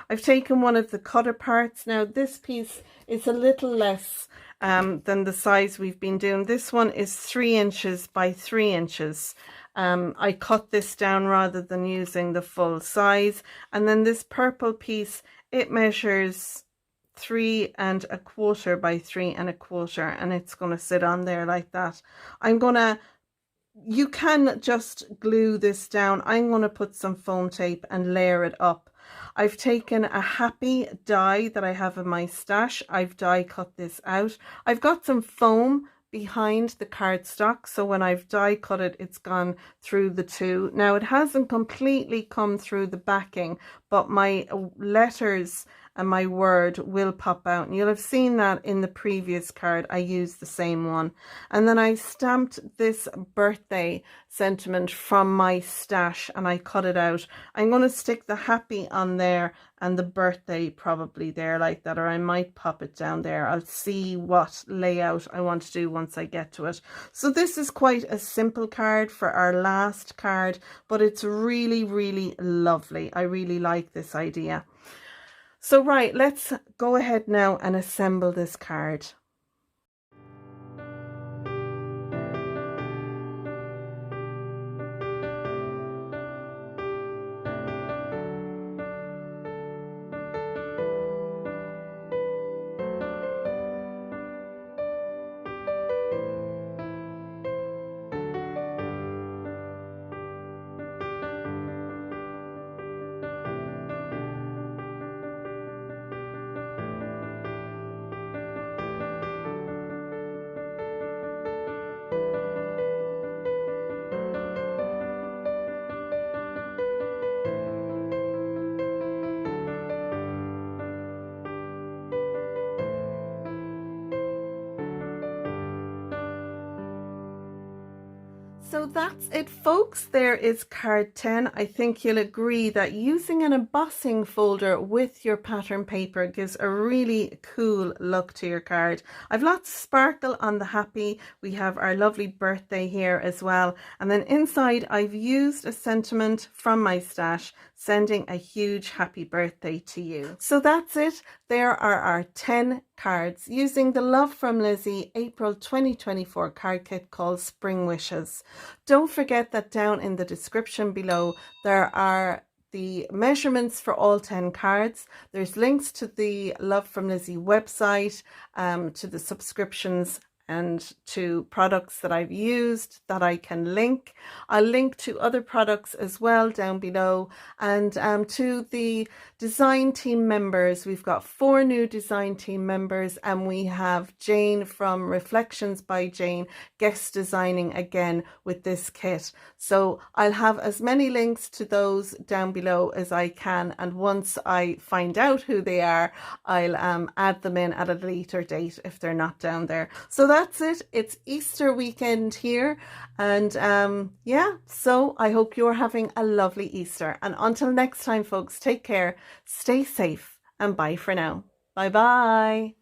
I've taken one of the cutter parts. Now this piece is a little less than the size we've been doing. This one is 3 inches by 3 inches. I cut this down rather than using the full size. And then this purple piece, it measures 3 1/4 by 3 1/4, and it's going to sit on there like that. You can just glue this down. I'm going to put some foam tape and layer it up. I've taken a happy die that I have in my stash. I've die cut this out. I've got some foam behind the cardstock, so when I've die cut it, it's gone through the two. Now it hasn't completely come through the backing, but my letters and my word will pop out, and you'll have seen that in the previous card. I used the same one. And then I stamped this birthday sentiment from my stash and I cut it out. I'm going to stick the happy on there and the birthday probably there like that, or I might pop it down there. I'll see what layout I want to do once I get to it. So this is quite a simple card for our last card, but it's really, really lovely. I really like this idea. So right, let's go ahead now and assemble this card. So that's it, folks. There is card 10. I think you'll agree that using an embossing folder with your pattern paper gives a really cool look to your card. I've lots of sparkle on the happy. We have our lovely birthday here as well. And then inside I've used a sentiment from my stash, sending a huge happy birthday to you. So that's it. There are our 10 cards using the Love from Lizi April 2024 card kit called Spring Wishes. Don't forget that down in the description below there are the measurements for all 10 cards. There's links to the Love from Lizi website, to the subscriptions and to products that I've used that I can link. I'll link to other products as well down below, and to the design team members. We've got 4 new design team members, and we have Jane from Reflections by Jane guest designing again with this kit. So I'll have as many links to those down below as I can, and once I find out who they are, I'll add them in at a later date if they're not down there. So that's it. It's Easter weekend here, and yeah, so I hope you're having a lovely Easter, and until next time, folks, take care, stay safe, and bye for now. Bye bye.